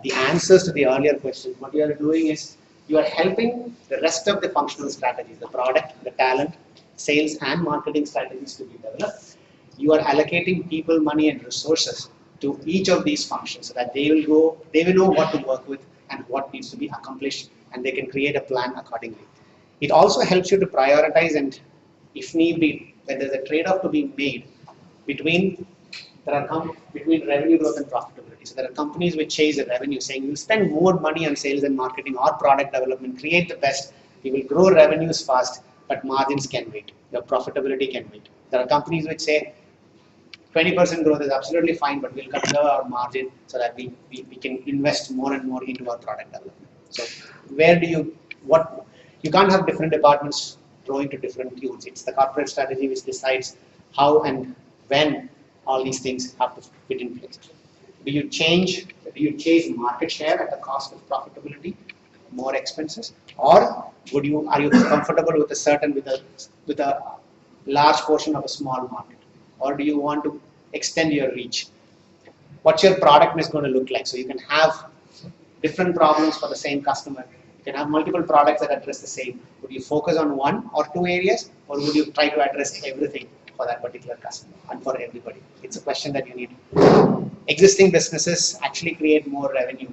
the answers to the earlier questions, what you are doing is you are helping the rest of the functional strategies, the product, the talent, sales and marketing strategies to be developed. You are allocating people, money and resources to each of these functions so that they will know what to work with and what needs to be accomplished, and they can create a plan accordingly. It also helps you to prioritize, and if need be, when there's a trade-off to be made between revenue growth and profitability. So there are companies which chase the revenue, saying we'll spend more money on sales and marketing or product development, create the best, we will grow revenues fast, but margins can wait, your profitability can wait. There are companies which say 20% growth is absolutely fine, but we'll conserve our margin so that we can invest more and more into our product development. So you can't have different departments growing to different tunes. It's the corporate strategy which decides how and when all these things have to fit in place. Do you chase market share at the cost of profitability, more expenses, or are you comfortable with a large portion of a small market, or do you want to extend your reach? What's your product mix going to look like? So you can have different problems for the same customer. You can have multiple products that address the same. Would you focus on 1 or 2 areas, or would you try to address everything for that particular customer and for everybody? It's a question that you need. Existing businesses actually create more revenue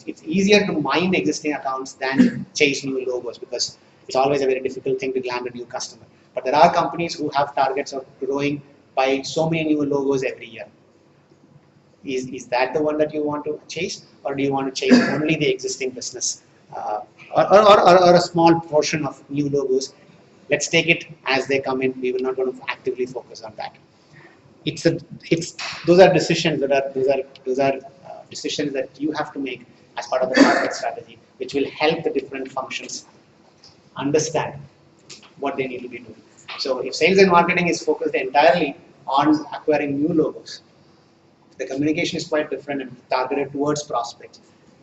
it's easier to mine existing accounts than chase new logos, because it's always a very difficult thing to land a new customer. But there are companies who have targets of growing by so many new logos every year. Is that the one that you want to chase, or do you want to chase only the existing business, or a small portion of new logos? Let's take it as they come in. We will not going to actively focus on that. Those are decisions decisions that you have to make as part of the market strategy, which will help the different functions understand what they need to be doing. So if sales and marketing is focused entirely on acquiring new logos, the communication is quite different and targeted towards prospects,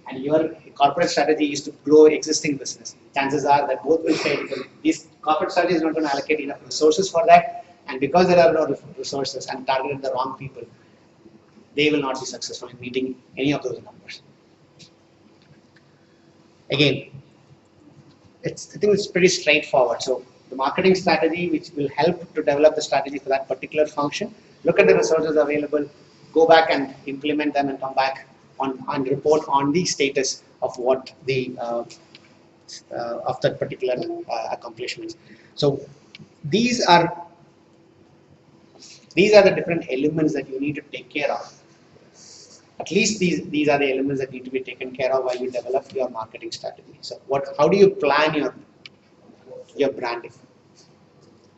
and your corporate strategy is to grow existing business, chances are that both will fail, because this corporate strategy is not going to allocate enough resources for that, and because there are no resources and targeted the wrong people, they will not be successful in meeting any of those numbers. Again, I think it's pretty straightforward. So the marketing strategy, which will help to develop the strategy for that particular function, look at the resources available, go back and implement them, and come back and report on the status of what the of that particular accomplishments. So these are the different elements that you need to take care of. At least these are the elements that need to be taken care of while you develop your marketing strategy. So how do you plan your branding?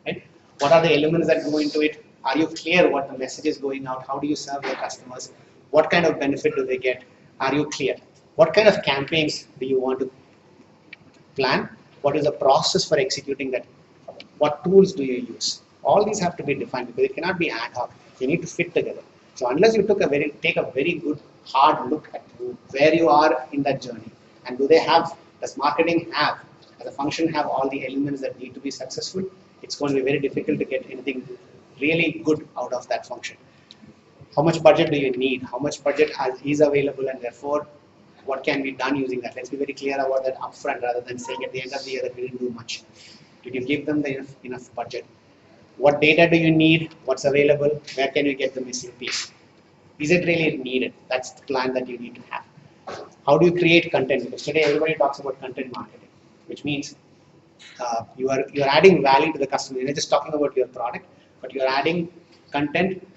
Right? What are the elements that go into it? Are you clear what the message is going out? How do you serve your customers? What kind of benefit do they get? Are you clear? What kind of campaigns do you want to plan? What is the process for executing that? What tools do you use? All these have to be defined, because it cannot be ad hoc. They need to fit together. So unless you take a very good hard look at where you are in that journey, and does marketing have, as a function, have all the elements that need to be successful, it's going to be very difficult to get anything really good out of that function. How much budget do you need? How much budget is available, and therefore what can be done using that? Let's be very clear about that upfront, rather than saying at the end of the year that we didn't do much. Did you give them enough budget? What data do you need? What's available? Where can you get the missing piece? Is it really needed? That's the plan that you need to have. How do you create content? Because today everybody talks about content marketing, which means you are adding value to the customer. You're not just talking about your product, but you're adding content.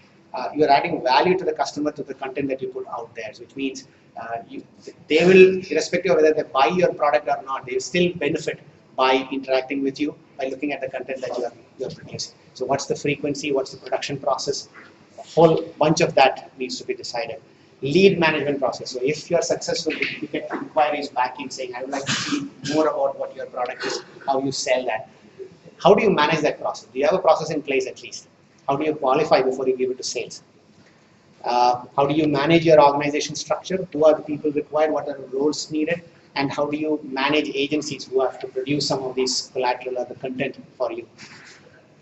You're adding value to the customer to the content that you put out there, which means they will, irrespective of whether they buy your product or not, they will still benefit by interacting with you, by looking at the content that you're producing. So what's the frequency, what's the production process? A whole bunch of that needs to be decided. Lead management process. So if you're successful, you get inquiries back in saying, I would like to see more about what your product is, how you sell that. How do you manage that process? Do you have a process in place at least? How do you qualify before you give it to sales? How do you manage your organization structure? Who are the people required? What are the roles needed? And how do you manage agencies who have to produce some of these collateral or the content for you?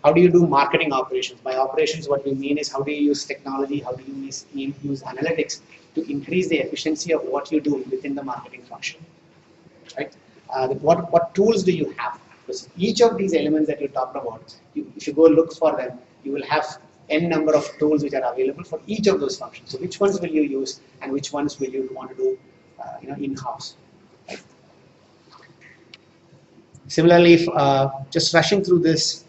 How do you do marketing operations? By operations, what we mean is how do you use technology? How do you use analytics to increase the efficiency of what you do within the marketing function? Right? What tools do you have? Because each of these elements that you talked about, if you go look for them, you will have n number of tools which are available for each of those functions. So which ones will you use, and which ones will you want to do in-house? Right? Similarly, just rushing through this,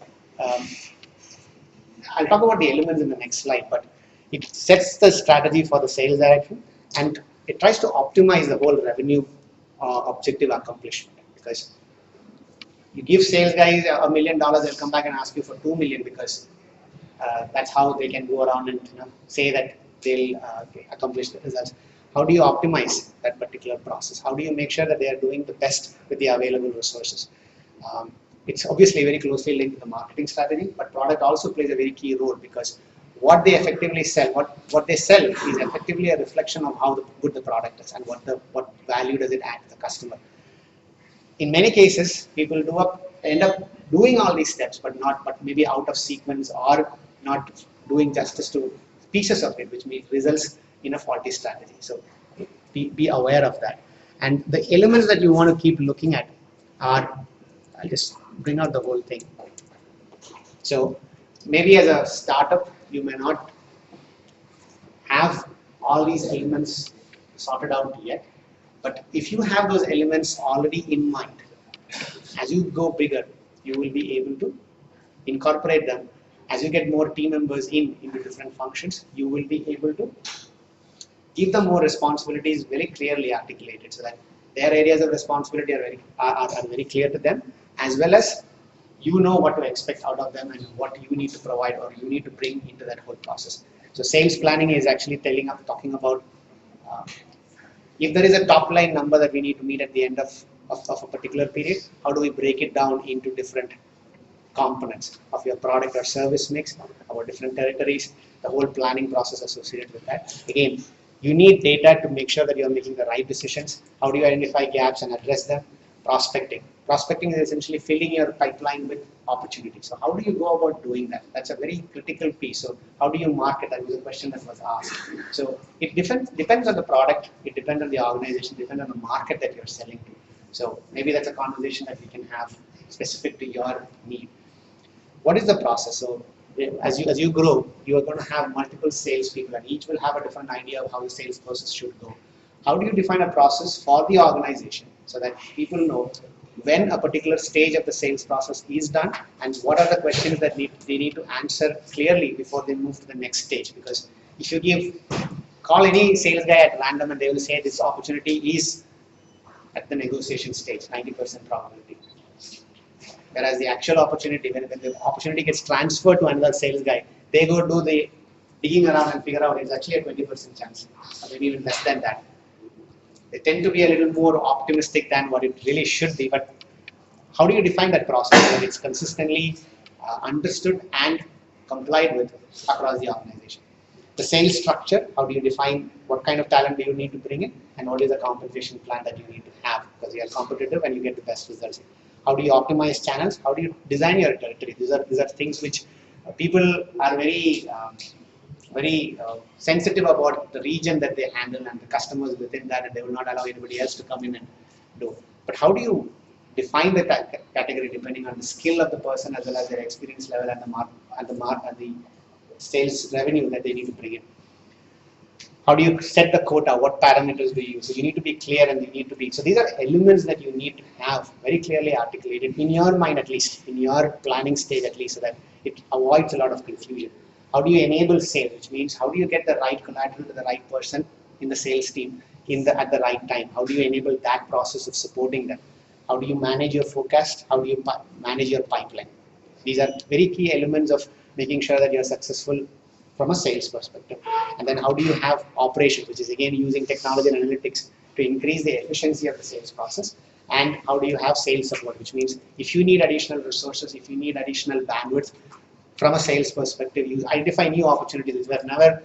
I'll talk about the elements in the next slide, but it sets the strategy for the sales direction, and it tries to optimize the whole revenue objective accomplishment. Because you give sales guys $1 million, they'll come back and ask you for 2 million, because that's how they can go around and say that they'll accomplish the results. How do you optimize that particular process? How do you make sure that they are doing the best with the available resources? It's obviously very closely linked to the marketing strategy, but product also plays a very key role, because what they effectively sell, what they sell is effectively a reflection of how good the product is and what value does it add to the customer. In many cases, people end up doing all these steps, but maybe out of sequence, or not doing justice to pieces of it, which results in a faulty strategy. So be aware of that. And the elements that you want to keep looking at are, I'll just bring out the whole thing. So maybe as a startup, you may not have all these elements sorted out yet, But if you have those elements already in mind, as you go bigger, you will be able to incorporate them. As you get more team members into different functions, you will be able to give them more responsibilities very clearly articulated, so that their areas of responsibility are very clear to them, as well as you know what to expect out of them and what you need to provide or you need to bring into that whole process. So sales planning is actually talking about if there is a top line number that we need to meet at the end of a particular period, how do we break it down into different components of your product or service mix, our different territories, the whole planning process associated with that. Again, you need data to make sure that you're making the right decisions. How do you identify gaps and address them? Prospecting. Prospecting is essentially filling your pipeline with opportunities. So how do you go about doing that? That's a very critical piece. So how do you market? That was a question that was asked. So it depends on the product, it depends on the organization, it depends on the market that you're selling to. So maybe that's a conversation that we can have specific to your need. What is the process? So as you grow, you are going to have multiple salespeople, and each will have a different idea of how the sales process should go. How do you define a process for the organization so that people know when a particular stage of the sales process is done and what are the questions that they need to answer clearly before they move to the next stage? Because if you call any sales guy at random and they will say this opportunity is at the negotiation stage, 90% probability. Whereas the actual opportunity, when the opportunity gets transferred to another sales guy, they go do the digging around and figure out it's actually a 20% chance, or maybe even less than that. They tend to be a little more optimistic than what it really should be. But how do you define that process so that it's consistently understood and complied with across the organization? The sales structure, how do you define what kind of talent do you need to bring in, and what is the compensation plan that you need to have, because you are competitive and you get the best results. How do you optimize channels? How do you design your territory? These are things which people are very sensitive about the region that they handle and the customers within that, and they will not allow anybody else to come in and do. But how do you define the category depending on the skill of the person as well as their experience level and the sales revenue that they need to bring in? How do you set the quota? What parameters do you use? So you need to be clear and you need to be. So these are elements that you need to have very clearly articulated in your mind, at least in your planning stage, at least, so that it avoids a lot of confusion. How do you enable sales? Which means how do you get the right collateral to the right person in the sales team at the right time? How do you enable that process of supporting them? How do you manage your forecast? How do you manage your pipeline? These are very key elements of making sure that you're successful from a sales perspective. And then how do you have operations, which is again using technology and analytics to increase the efficiency of the sales process. And how do you have sales support, which means if you need additional resources, if you need additional bandwidth from a sales perspective, you identify new opportunities which were never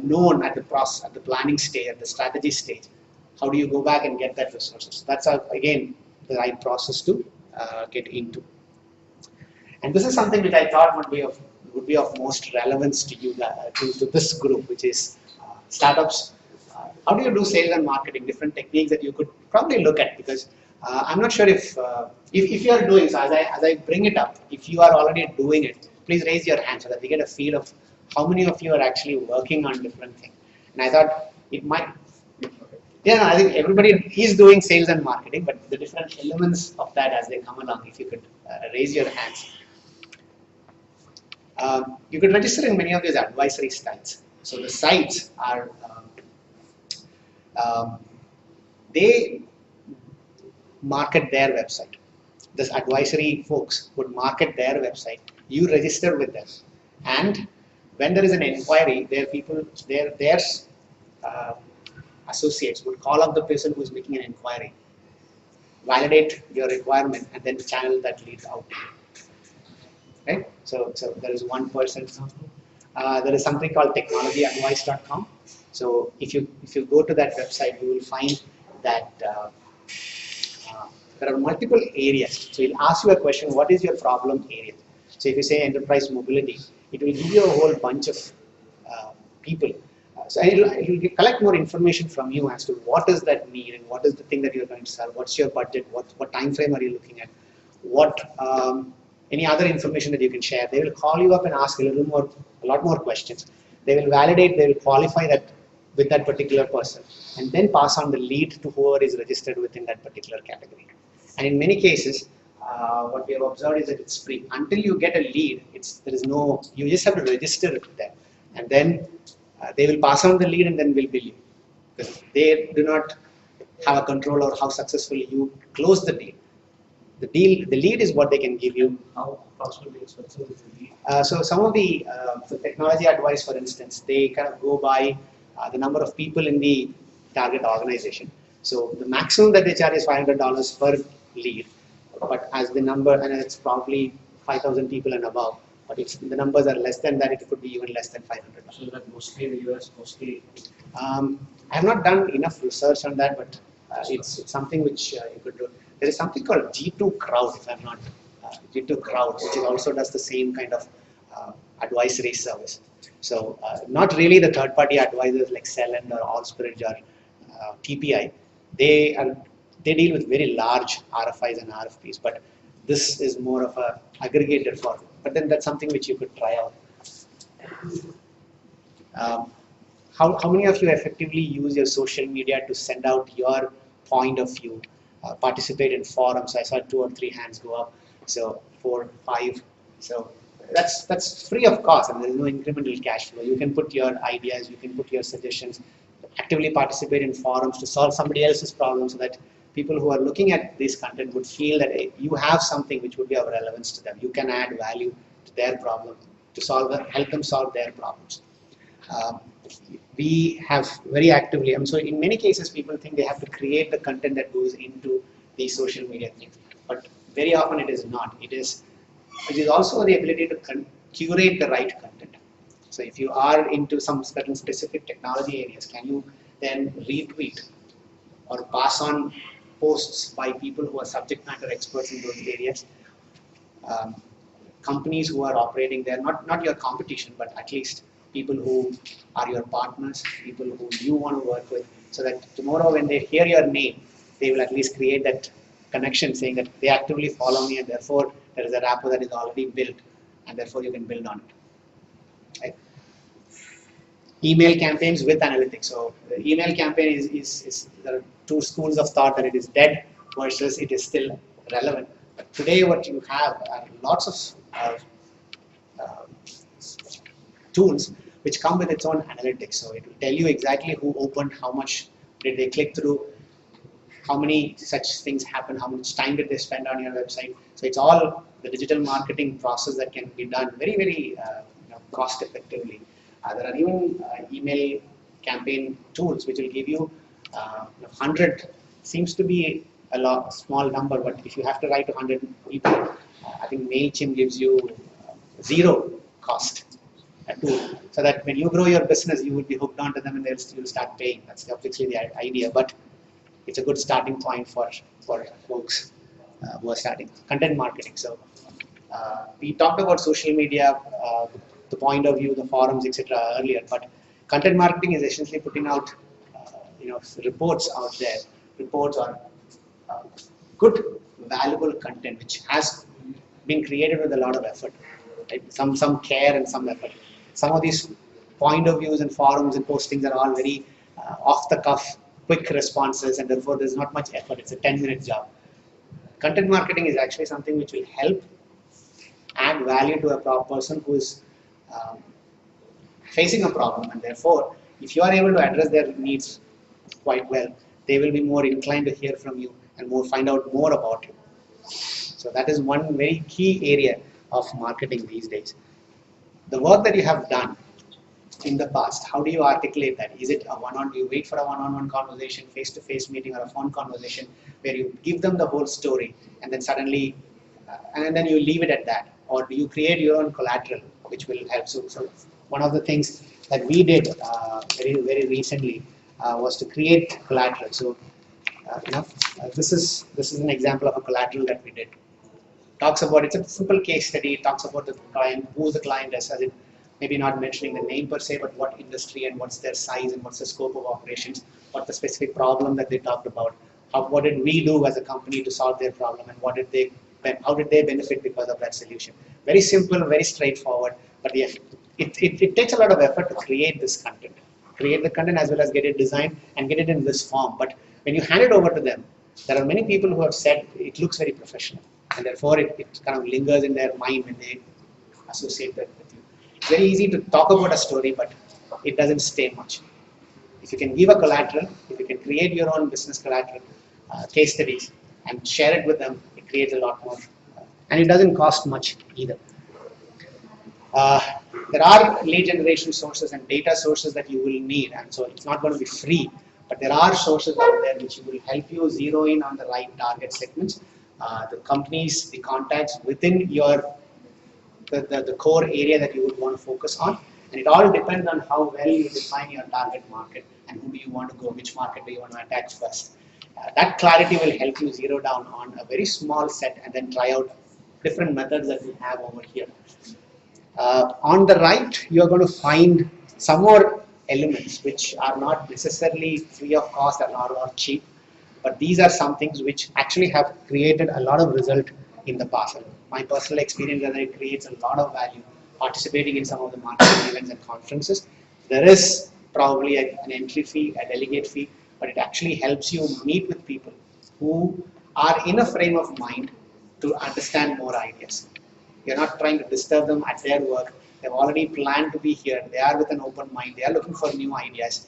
known at the process, at the planning stage, at the strategy stage. How do you go back and get that resources? That's again the right process to get into. And this is something which I thought would be of most relevance to you, to this group, which is startups. How do you do sales and marketing? Different techniques that you could probably look at, because I'm not sure if you are doing so. As I bring it up, if you are already doing it, please raise your hand so that we get a feel of how many of you are actually working on different things. And I thought it might. Yeah, I think everybody is doing sales and marketing, but the different elements of that as they come along, if you could raise your hands. You could register in many of these advisory sites. So the sites are, they market their website. This advisory folks would market their website. You register with them, and when there is an inquiry, their associates would call up the person who is making an inquiry, validate your requirement, and then channel that lead out. Right? So there is one person. There is something called technologyadvice.com. So if you go to that website, you will find that there are multiple areas. So it'll ask you a question: what is your problem area? So if you say enterprise mobility, it will give you a whole bunch of people. So it will collect more information from you as to what is that need and what is the thing that you're going to sell. What's your budget? What time frame are you looking at? Any other information that you can share. They will call you up and ask a lot more questions. They will validate, they will qualify that with that particular person, and then pass on the lead to whoever is registered within that particular category. And in many cases, what we have observed is that it's free. Until you get a lead, there is no, you just have to register it with them. And then they will pass on the lead and then will bill you. Because they do not have a control over how successfully you close the deal. The lead is what they can give you. How approximately expensive is the lead? So some of the technology advice, for instance, they kind of go by the number of people in the target organization. So the maximum that they charge is $500 per lead, but as the number, and it's probably 5,000 people and above. But if the numbers are less than that, it could be even less than $500. So that mostly in the US, mostly. I have not done enough research on that, but it's something which you could do. There is something called G2 Crowd, if I'm not G2 Crowd, which also does the same kind of advisory service. So not really the third-party advisors like Celent or Allsbridge or TPI. They deal with very large RFIs and RFPs, but this is more of a aggregator for them. But then that's something which you could try out. How many of you effectively use your social media to send out your point of view, participate in forums? I saw 2 or 3 hands go up, so 4, 5. So that's free of cost, and there is no incremental cash flow. You can put your ideas, you can put your suggestions, actively participate in forums to solve somebody else's problem, so that people who are looking at this content would feel that you have something which would be of relevance to them. You can add value to their problem, to help them solve their problems. We have very actively, so in many cases people think they have to create the content that goes into these social media things, but very often it is not. It is also the ability to curate the right content. So if you are into some certain specific technology areas, can you then retweet or pass on posts by people who are subject matter experts in those areas? Companies who are operating there, not your competition, but at least people who are your partners, people who you want to work with, so that tomorrow when they hear your name, they will at least create that connection, saying that they actively follow me, and therefore there is a rapport that is already built, and therefore you can build on it. Right? Email campaigns with analytics. So the email campaign is there are 2 schools of thought, that it is dead versus it is still relevant. But today what you have are lots of tools which come with its own analytics. So it will tell you exactly who opened, how much did they click through, how many such things happen, how much time did they spend on your website. So it's all the digital marketing process that can be done very, very cost effectively. There are even email campaign tools which will give you 100, seems to be a small number, but if you have to write to 100 people, I think MailChimp gives you 0 cost. Tool, so that when you grow your business, you will be hooked onto them and you'll start paying. That's obviously the idea, but it's a good starting point for folks who are starting content marketing. So we talked about social media, the point of view, the forums, etc. earlier, but content marketing is essentially putting out reports out there, reports on good, valuable content which has been created with a lot of effort, right? Some care and some effort. Some of these point of views and forums and postings are all very off the cuff, quick responses, and therefore there's not much effort. It's a 10-minute job. Content marketing is actually something which will help add value to a person who is facing a problem, and therefore if you are able to address their needs quite well, they will be more inclined to hear from you and find out more about you. So that is one very key area of marketing these days. The work that you have done in the past, how do you articulate that? Is it do you wait for a one-on-one conversation, face-to-face meeting, or a phone conversation where you give them the whole story and then suddenly, and then you leave it at that? Or do you create your own collateral, which will help? So one of the things that we did very, very recently was to create collateral. So this is an example of a collateral that we did. Talks about, it's a simple case study. It talks about the client, who the client is, as in maybe not mentioning the name per se, but what industry and what's their size and what's the scope of operations, what the specific problem that they talked about, what did we do as a company to solve their problem, and how did they benefit because of that solution. Very simple, very straightforward, but yes, it takes a lot of effort to create this content, create the content as well as get it designed and get it in this form. But when you hand it over to them, there are many people who have said it looks very professional, and therefore it kind of lingers in their mind when they associate that with you. It's very easy to talk about a story, but it doesn't stay much. If you can give a collateral, if you can create your own business collateral, case studies, and share it with them, it creates a lot more. And it doesn't cost much either. There are lead generation sources and data sources that you will need, and so it's not going to be free, but there are sources out there which will help you zero in on the right target segments, the companies, the contacts within your the core area that you would want to focus on, and it all depends on how well you define your target market and who do you want to go, which market do you want to attack first. That clarity will help you zero down on a very small set and then try out different methods that we have over here. On the right, you are going to find some more elements which are not necessarily free of cost or cheap, but these are some things which actually have created a lot of result in the past. My personal experience is that it creates a lot of value participating in some of the marketing events and conferences. There is probably an entry fee, a delegate fee, but it actually helps you meet with people who are in a frame of mind to understand more ideas. You're not trying to disturb them at their work. They've already planned to be here. They are with an open mind. They are looking for new ideas.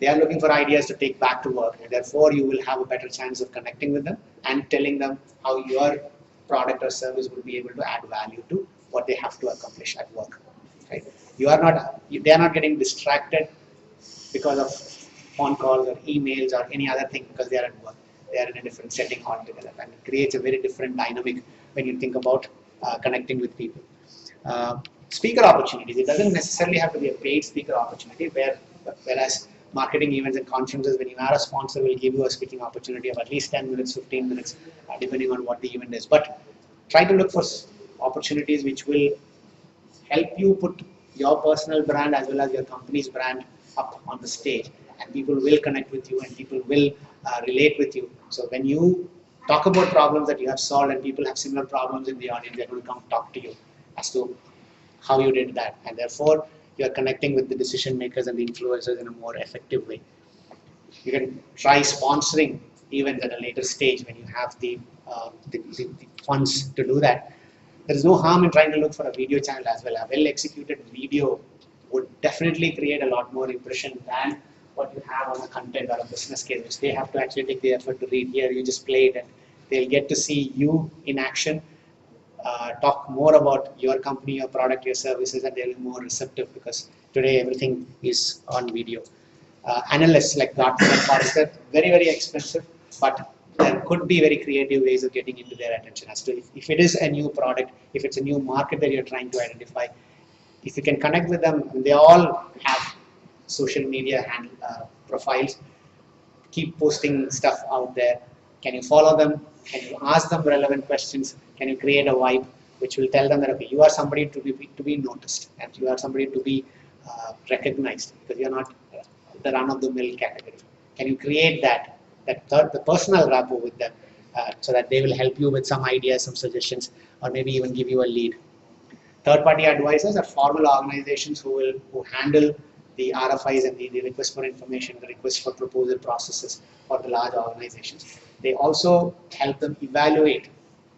They are looking for ideas to take back to work. And therefore, you will have a better chance of connecting with them and telling them how your product or service will be able to add value to what they have to accomplish at work. Right? They are not getting distracted because of phone calls or emails or any other thing because they are at work. They are in a different setting altogether, and it creates a very different dynamic when you think about connecting with people. Speaker opportunities. It doesn't necessarily have to be a paid speaker opportunity, whereas marketing events and conferences, when you are a sponsor, will give you a speaking opportunity of at least 10 minutes, 15 minutes, depending on what the event is. But try to look for opportunities which will help you put your personal brand as well as your company's brand up on the stage, and people will connect with you and people will relate with you. So when you talk about problems that you have solved and people have similar problems in the audience, they're going to come talk to you as to how you did that, and therefore you're connecting with the decision makers and the influencers in a more effective way. You can try sponsoring events at a later stage when you have the funds to do that. There is no harm in trying to look for a video channel as well. A well-executed video would definitely create a lot more impression than what you have on a content or a business case, which they have to actually take the effort to read. Here, you just play it and they'll get to see you in action, talk more about your company, your product, your services, and they'll be more receptive because today everything is on video. Analysts like Gartner and Forrester, very, very expensive, but there could be very creative ways of getting into their attention as to if it is a new product, if it's a new market that you're trying to identify, if you can connect with them. They all have social media profiles, keep posting stuff out there. Can you follow them? Can you ask them relevant questions? Can you create a vibe which will tell them that, okay, you are somebody to be noticed and you are somebody to be recognized because you're not the run-of-the-mill category. Can you create the personal rapport with them so that they will help you with some ideas, some suggestions, or maybe even give you a lead? Third-party advisors are formal organizations who handle the RFIs and the request for information, the request for proposal processes for the large organizations. They also help them evaluate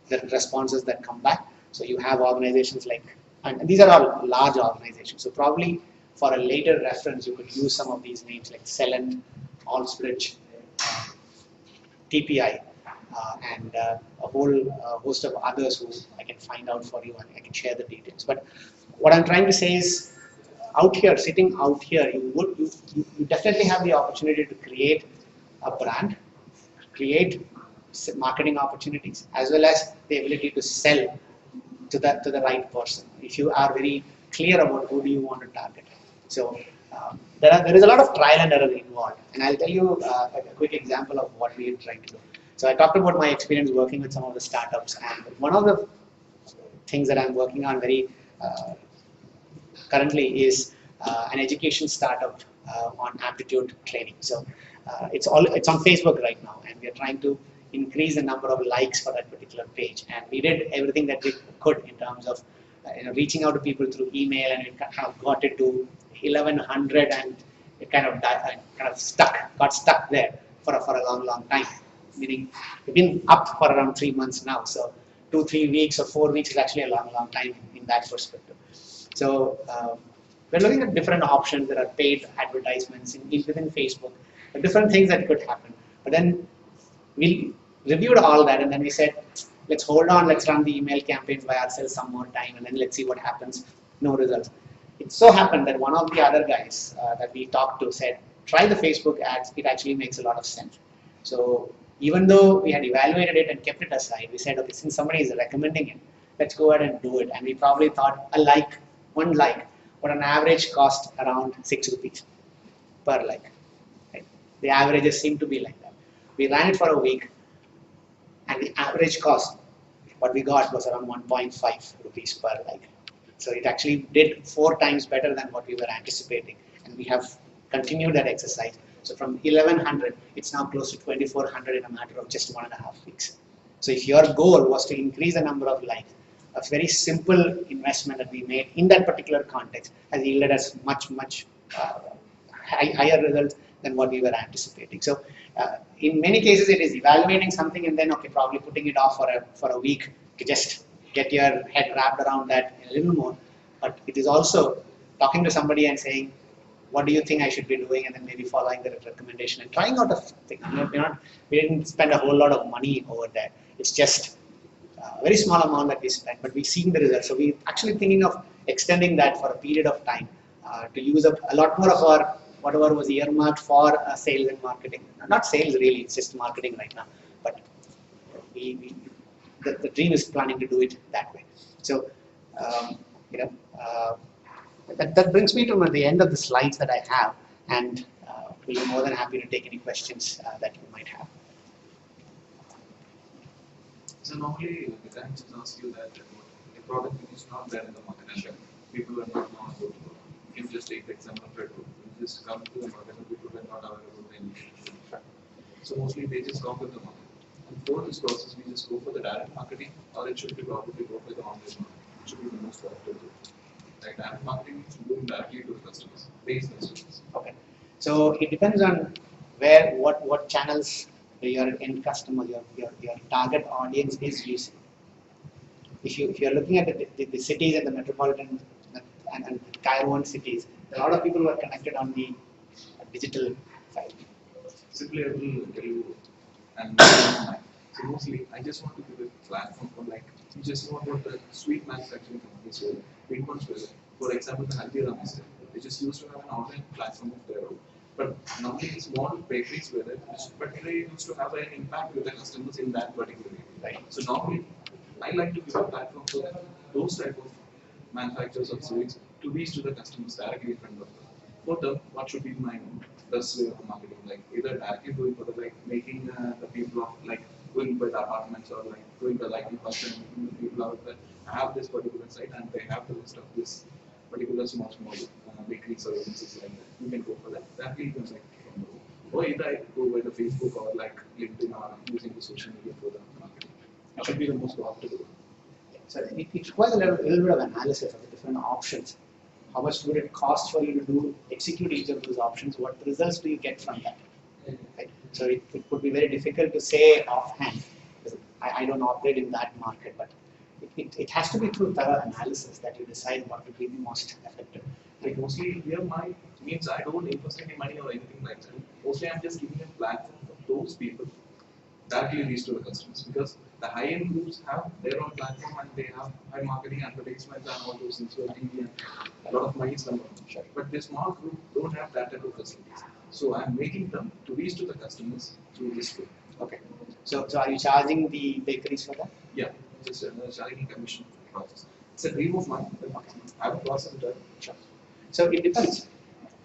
the responses that come back. So you have organizations like, and these are all large organizations. So probably for a later reference, you could use some of these names like Celent, Allsbridge, TPI, and a whole host of others who I can find out for you and I can share the details. But what I'm trying to say is, sitting out here, you definitely have the opportunity to create a brand, create marketing opportunities, as well as the ability to sell to the right person. If you are very clear about who do you want to target. So there is a lot of trial and error involved, and I'll tell you a quick example of what we are trying to do. So I talked about my experience working with some of the startups, and one of the things that I'm working on very currently is an education startup on aptitude training. So it's on Facebook right now, and we are trying to increase the number of likes for that particular page. And we did everything that we could in terms of reaching out to people through email, and we kind of got it to 1100, and it kind of got stuck there for a long time. Meaning, we've been up for around 3 months now. So 2, 3 weeks or 4 weeks is actually a long time in that perspective. So we're looking at different options. There are paid advertisements within Facebook, different things that could happen. But then we reviewed all that, and then we said, let's hold on, let's run the email campaigns by ourselves some more time, and then let's see what happens. No results. It so happened that one of the other guys that we talked to said, try the Facebook ads, it actually makes a lot of sense. So even though we had evaluated it and kept it aside, we said, okay, since somebody is recommending it, let's go ahead and do it. And we probably thought one like, would on average cost around 6 rupees per like. Right? The averages seem to be like that. We ran it for a week, and the average cost, what we got was around 1.5 rupees per like. So it actually did 4 times better than what we were anticipating, and we have continued that exercise. So from 1100, it's now close to 2400 in a matter of just 1.5 weeks. So if your goal was to increase the number of likes, a very simple investment that we made in that particular context has yielded us much higher results than what we were anticipating. So in many cases, it is evaluating something and then, okay, probably putting it off for a week to just get your head wrapped around that a little more. But it is also talking to somebody and saying, what do you think I should be doing? And then maybe following the recommendation and trying out a thing. We didn't spend a whole lot of money over that. It's just a very small amount that we spent, but we've seen the results. So we're actually thinking of extending that for a period of time to use up a lot more of our whatever was earmarked for sales and marketing. Not sales really, it's just marketing right now. But the dream is planning to do it that way. So, that brings me to the end of the slides that I have, and we'll be more than happy to take any questions that you might have. So normally the clients ask you that a product is not there in the market, people are not known about it. You can just take the example of Red Bull. You just come to the market and people are not aware about the initiative. So mostly they just come with the market. And for this process, we just go for the direct marketing, or it should be probably go for the online marketing. It should be the most profitable. Like direct marketing is going directly to the customers, based on customers. Okay. So it depends on what channels your end customer, your target audience is using. If you're looking at the cities and the metropolitan and Tier 1 cities, a lot of people were connected on the digital side. Simply, I will tell you, and so mostly, I just want to give a platform for like, you just know about the sweet manufacturing companies where pinpoints where, for example, the Haldiram is there. They just used to have an online platform of their own. But normally, small bakeries were there, but they used to have an impact with the customers in that particular area. Right. So normally, I like to give a platform for those type of manufacturers of sweets to reach to the customers directly in front of them. For them, what should be my best way of marketing? Like either directly doing for the like making the people of like going by the apartments or like doing the like in person, making the people out there have this particular site and they have the list of this particular small bakeries or agencies like that. You can go for that. That will be like or either I go by the Facebook or like LinkedIn or using the social media for the marketing. It should be the most profitable. So it requires a little bit of analysis of the different options. How much would it cost for you to execute each of those options? What results do you get from that? Right? So it would be very difficult to say offhand. I don't operate in that market, but it has to be through thorough analysis that you decide what would be the most effective. Like mostly here my means I don't invest any money or anything like that. Mostly I'm just giving a platform for those people directly reach to the customers because the high-end groups have their own platform and they have high marketing advertisements and all those things, so TV and a lot of money is coming. Sure. But this small group don't have that type of facilities. So I'm making them to reach to the customers through this way. Okay. So are you charging the bakeries for that? Yeah, just charging a commission for the process. It's a dream of mine. I have a process done. Sure. So it depends.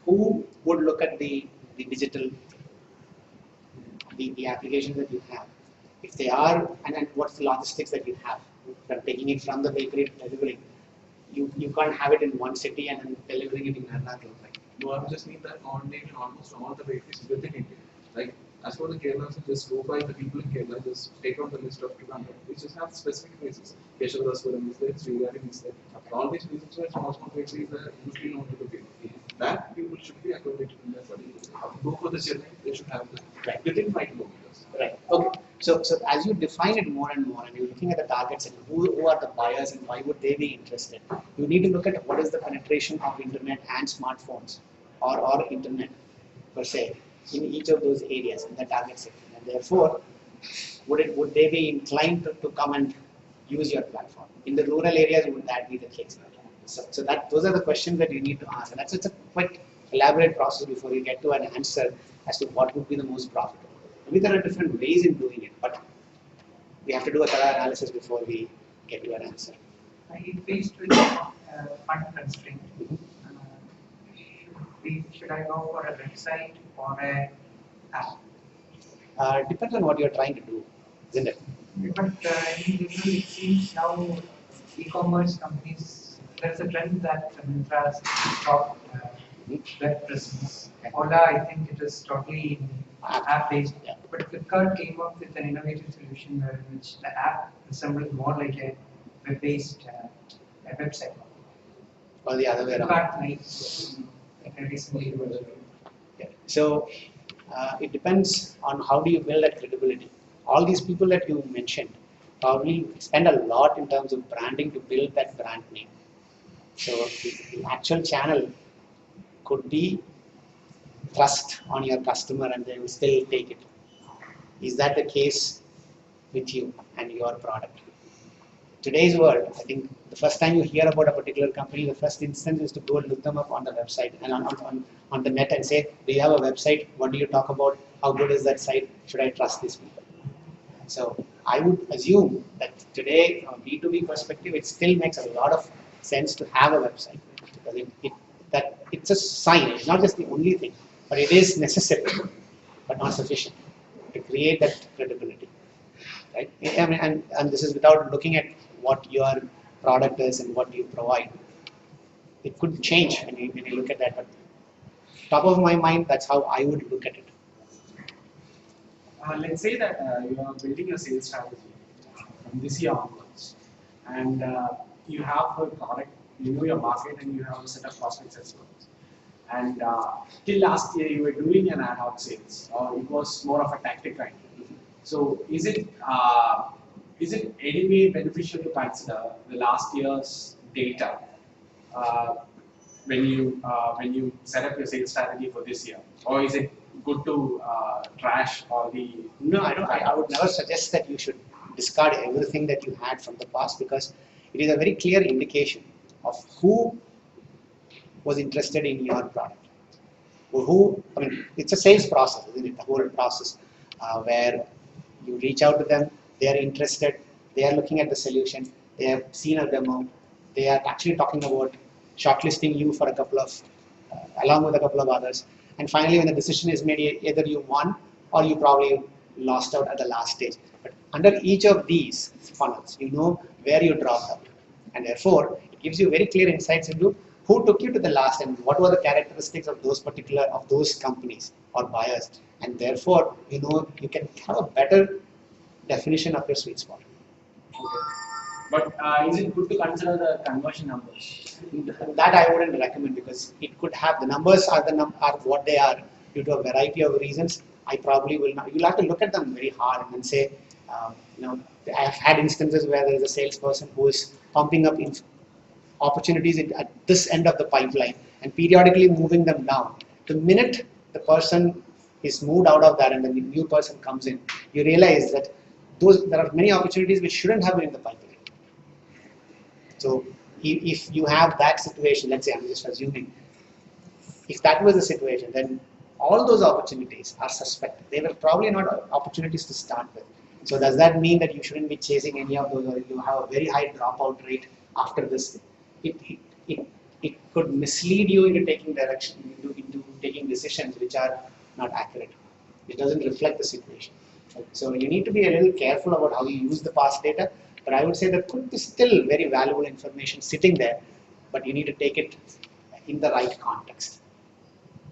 Who would look at the digital, the applications that you have? If they are, and what's the logistics that you have? From taking it from the bakery to delivering. You can't have it in one city and then delivering it in another. Right? No, I just need that online in almost all the bakeries within India. Like as for the Kerala, so just go by the people in Kerala, just take out the list of 200. We just have specific places. Keshav Daswaram is there, Srigarim is there. All these places where small bakeries are usually known to the people. that people should be accommodated in that particular. Go for the journey, they should have that. Right. Within 5 kilometers. Right. Okay. So as you define it more and more, and you're looking at the targets and who are the buyers and why would they be interested, you need to look at what is the penetration of internet and smartphones or internet per se in each of those areas in the target sector, and therefore would they be inclined to come and use your platform in the rural areas? Would that be the case? So that those are the questions that you need to ask, and it's a quite elaborate process before you get to an answer as to what would be the most profitable. Maybe there are different ways in doing it, but we have to do a thorough analysis before we get to an answer. Faced with fund constraint, should I go for a website or a app? Depends on what you're trying to do, isn't it? But in general, it seems now e-commerce companies, there's a trend that Myntra's stock web presence. Ola, I think it is totally app-based. Yeah. But Flipkart came up with an innovative solution in which the app resembles more like a web-based website. Or the other way around. Flipkart nice recently was. Yeah. So it depends on how do you build that credibility. All these people that you mentioned probably spend a lot in terms of branding to build that brand name. So the actual channel could be trust on your customer and they will still take it. Is that the case with you and your product? Today's world, I think the first time you hear about a particular company, the first instance is to go and look them up on the website and on the net and say, do you have a website? What do you talk about? How good is that site? Should I trust these people? So I would assume that today, from a B2B perspective, it still makes a lot of sense to have a website because it's a sign. It's not just the only thing, but it is necessary, but not sufficient to create that credibility. Right? I mean, and this is without looking at what your product is and what you provide. It could change when you look at that, but top of my mind, that's how I would look at it. Let's say that you are building a sales strategy from this year onwards, and you have a product, you know your market, and you have a set of prospects as well. And till last year, you were doing an ad hoc sales, or it was more of a tactic kind. So, is it anyway beneficial to consider the last year's data when you set up your sales strategy for this year, or is it good to trash all the? No, I don't. I would never suggest that you should discard everything that you had from the past because it is a very clear indication of who was interested in your product. I mean, it's a sales process, isn't it? The whole process where you reach out to them, they are interested, they are looking at the solution, they have seen a demo, they are actually talking about shortlisting you for a couple of, along with a couple of others. And finally, when the decision is made, either you won or you probably lost out at the last stage. But under each of these funnels, you know where you dropped out. And therefore, it gives you very clear insights into who took you to the last and what were the characteristics of those companies or buyers. And therefore, you know, you can have a better definition of your sweet spot. Okay. But is it good to consider the conversion numbers? That I wouldn't recommend because it could have the numbers are what they are due to a variety of reasons. I probably will not. You'll have to look at them very hard and then say, I've had instances where there is a salesperson who is pumping up opportunities at this end of the pipeline and periodically moving them down. The minute the person is moved out of that and the new person comes in, you realize that there are many opportunities which shouldn't have been in the pipeline. So if you have that situation, let's say I'm just assuming, if that was the situation, then all those opportunities are suspect. They were probably not opportunities to start with. So does that mean that you shouldn't be chasing any of those or you have a very high dropout rate after this? It could mislead you into taking direction, into taking decisions which are not accurate. It doesn't reflect the situation. So you need to be a little careful about how you use the past data. But I would say there could be still very valuable information sitting there, but you need to take it in the right context.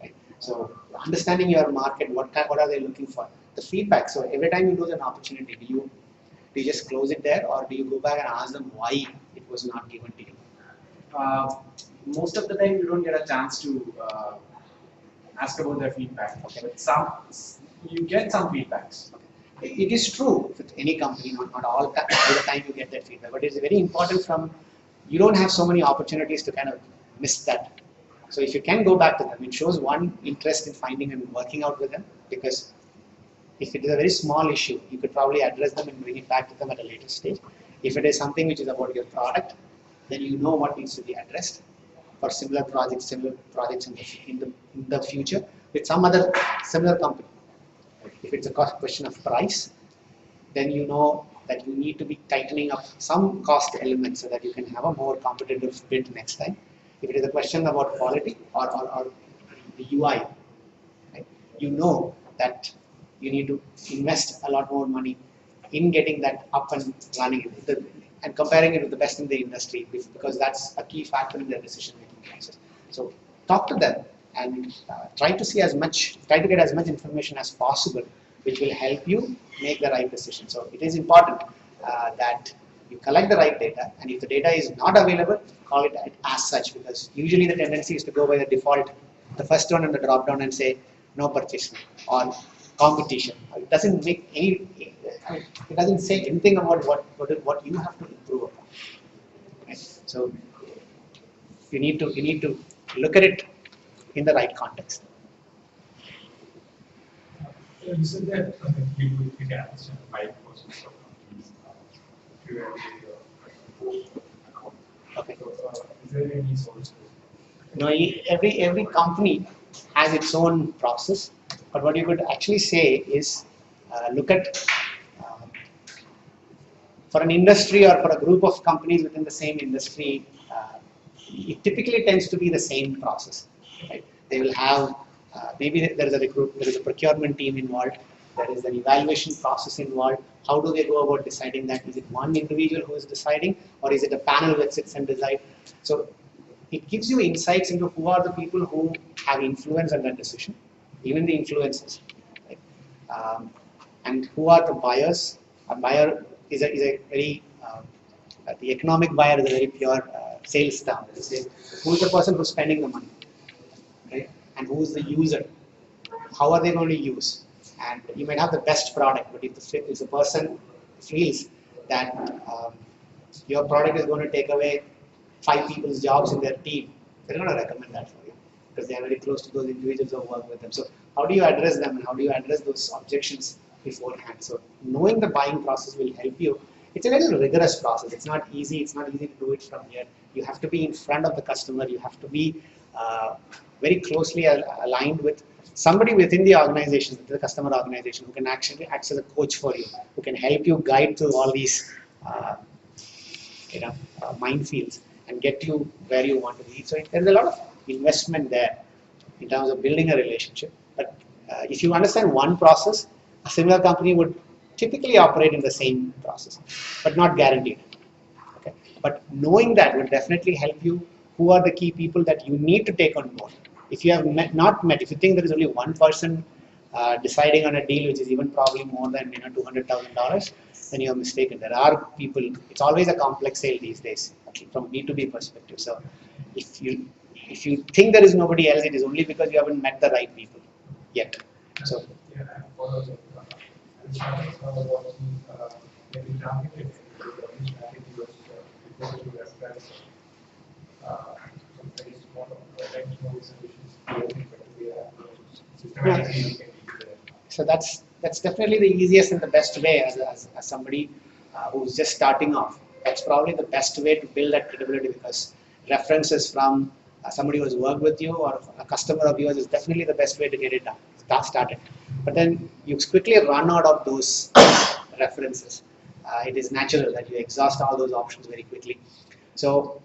Right? So understanding your market, what are they looking for? The feedback. So every time you lose an opportunity, do you just close it there, or do you go back and ask them why it was not given to you? most of the time you don't get a chance to ask about their feedback. Okay. But you get some feedbacks. It is true with any company, not all the time you get that feedback, but it's very important you don't have so many opportunities to kind of miss that. So if you can go back to them, it shows one interest in finding and working out with them, because if it is a very small issue, you could probably address them and bring it back to them at a later stage. If it is something which is about your product, then you know what needs to be addressed for similar projects in the future with some other similar company. If it's a question of price, then you know that you need to be tightening up some cost elements so that you can have a more competitive bid next time. If it is a question about quality or the UI, right, you know that you need to invest a lot more money in getting that up and running and comparing it with the best in the industry, because that's a key factor in their decision-making process. So talk to them and try to get as much information as possible, which will help you make the right decision. So it is important that you collect the right data, and if the data is not available, call it as such, because usually the tendency is to go by the default, the first one on the drop down, and say no purchase or competition. It doesn't make it doesn't say anything about what you have to improve upon. Right? So you need to look at it in the right context. You said that you can understand 5% of companies if you have your account. Okay. So, is there any source? No, every company has its own process, but what you could actually say is look at for an industry or for a group of companies within the same industry, it typically tends to be the same process. Right? They will have maybe there is a procurement team involved, there is an evaluation process involved. How do they go about deciding that? Is it one individual who is deciding, or is it a panel that sits and decides? So it gives you insights into who are the people who have influence on that decision, even the influencers, right? And who are the buyers. A buyer is a very the economic buyer is a very pure sales term. They say who is the person who's spending the money, right? And who is the user? How are they going to use? And you might have the best product, but if the person feels that your product is going to take away 5 people's jobs in their team, they're going to recommend that for you because they are very close to those individuals who work with them. So how do you address them, and how do you address those objections beforehand? So knowing the buying process will help you. It's a very rigorous process. It's not easy. It's not easy to do it from here. You have to be in front of the customer. You have to be very closely aligned with somebody within the organization, the customer organization, who can actually act as a coach for you, who can help you guide through all these minefields and get you where you want to be. So there's a lot of investment there in terms of building a relationship. But if you understand one process, a similar company would typically operate in the same process, but not guaranteed. Okay? But knowing that will definitely help you. Who are the key people that you need to take on board? If you have not met, if you think there is only one person deciding on a deal which is even probably more than $200,000, then you are mistaken. There are people. It's always a complex sale these days, from B2B perspective. So if you think there is nobody else, it is only because you haven't met the right people yet. So Yeah, for maybe targeted So that's definitely the easiest and the best way as somebody who's just starting off. That's probably the best way to build that credibility, because references from somebody who has worked with you or a customer of yours is definitely the best way to get it done, started. But then you quickly run out of those references. It is natural that you exhaust all those options very quickly. So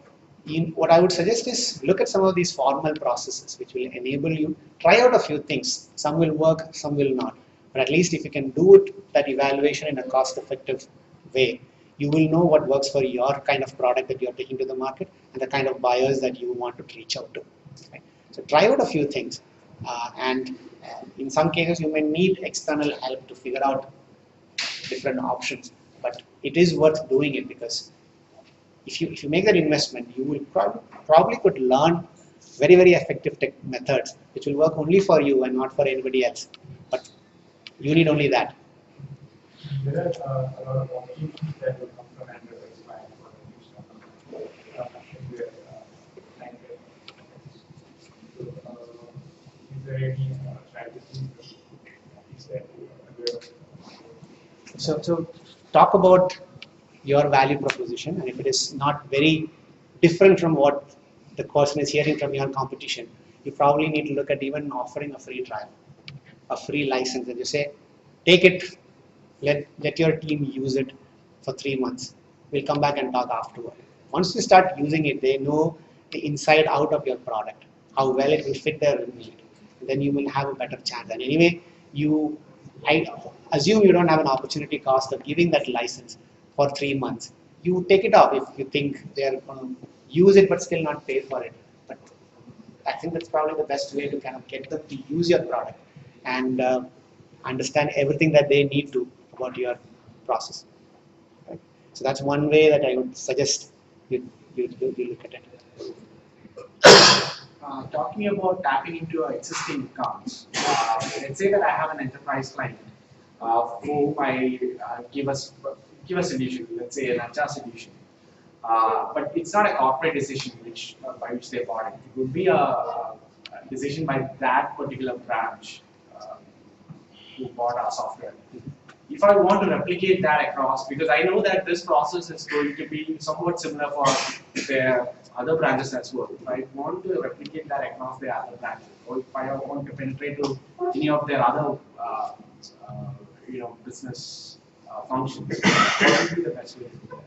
what I would suggest is look at some of these formal processes which will enable you. Try out a few things. Some will work, some will not. But at least if you can do that evaluation in a cost-effective way, you will know what works for your kind of product that you're taking to the market and the kind of buyers that you want to reach out to. Okay? So try out a few things. And in some cases, you may need external help to figure out different options. But it is worth doing it, because if you make that investment, you will probably could learn very effective tech methods which will work only for you and not for anybody else. But you need only that. There are a lot of opportunities that will come from enterprise clients for the new startup. Is there any strategy is there aware of? So talk about your value proposition, and if it is not very different from what the person is hearing from your competition, you probably need to look at even offering a free trial, a free license, and you say, take it, let your team use it for 3 months. We'll come back and talk afterward. Once you start using it, they know the inside out of your product, how well it will fit their need. Then you will have a better chance. And anyway, I assume you don't have an opportunity cost of giving that license for 3 months. You take it off if you think they're going to use it but still not pay for it. But I think that's probably the best way to kind of get them to use your product and understand everything that they need to about your process. Right? So that's one way that I would suggest you look at it. Talking about tapping into our existing accounts, let's say that I have an enterprise client whom I give a solution, let's say an HR solution, but it's not a corporate decision by which they bought it. It would be a decision by that particular branch who bought our software. If I want to replicate that across, because I know that this process is going to be somewhat similar for their other branches as well. If I want to replicate that across their other branches, or if I want to penetrate to any of their other business functions, what would be the best way to do that?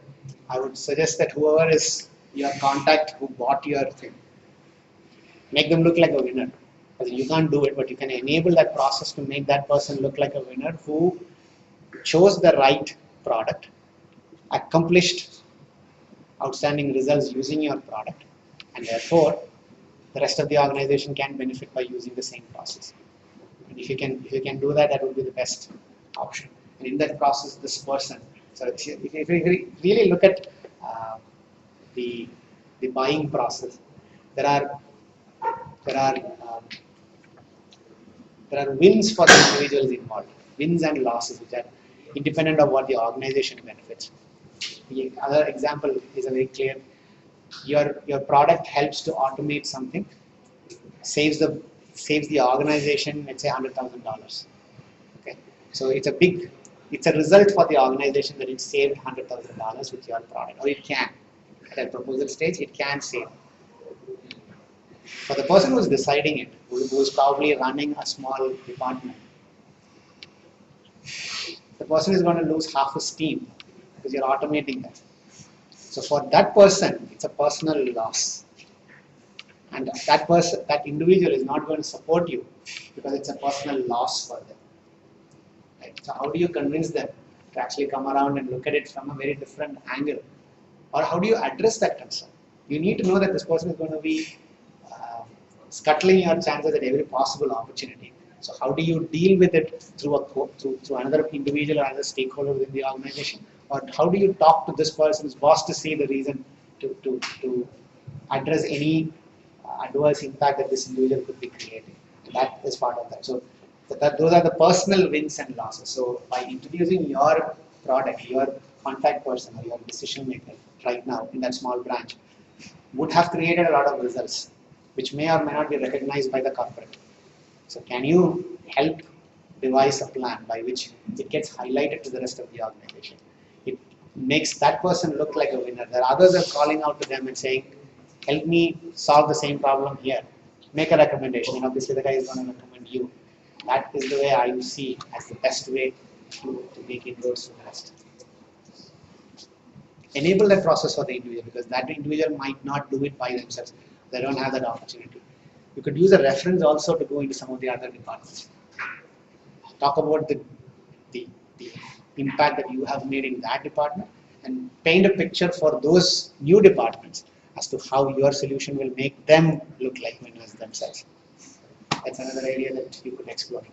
I would suggest that whoever is your contact who bought your thing, make them look like a winner. You can't do it, but you can enable that process to make that person look like a winner who chose the right product, accomplished outstanding results using your product, and therefore the rest of the organization can benefit by using the same process. And if you can do that, that would be the best option. And in that process, this person. So if you really look at the buying process, there are wins for the individuals involved, wins and losses, which are independent of what the organization benefits. The other example is a very clear. Your product helps to automate something, saves the organization, let's say $100,000. Okay, so it's a result for the organization that it saved $100,000 with your product, or it can. At a proposal stage, it can save. For the person who's deciding it, who's probably running a small department, the person is going to lose half his team because you're automating that. So for that person, it's a personal loss. And that individual is not going to support you because it's a personal loss for them. Right? So how do you convince them to actually come around and look at it from a very different angle? Or how do you address that concern? You need to know that this person is going to be scuttling your chances at every possible opportunity. So how do you deal with it through another individual or another stakeholder within the organization? Or how do you talk to this person's boss to see the reason to address any adverse impact that this individual could be creating? And that is part of that. So those are the personal wins and losses. So by introducing your product, your contact person or your decision maker right now in that small branch would have created a lot of results, which may or may not be recognized by the corporate. So can you help devise a plan by which it gets highlighted to the rest of the organization? It makes that person look like a winner. There are others are calling out to them and saying, help me solve the same problem here. Make a recommendation, and obviously the guy is going to recommend you. That is the way I see as the best way to make inroads to the rest. Enable that process for the individual, because that individual might not do it by themselves. They don't have that opportunity. You could use a reference also to go into some of the other departments. Talk about the impact that you have made in that department and paint a picture for those new departments as to how your solution will make them look like winners themselves. That's another area that you could explore.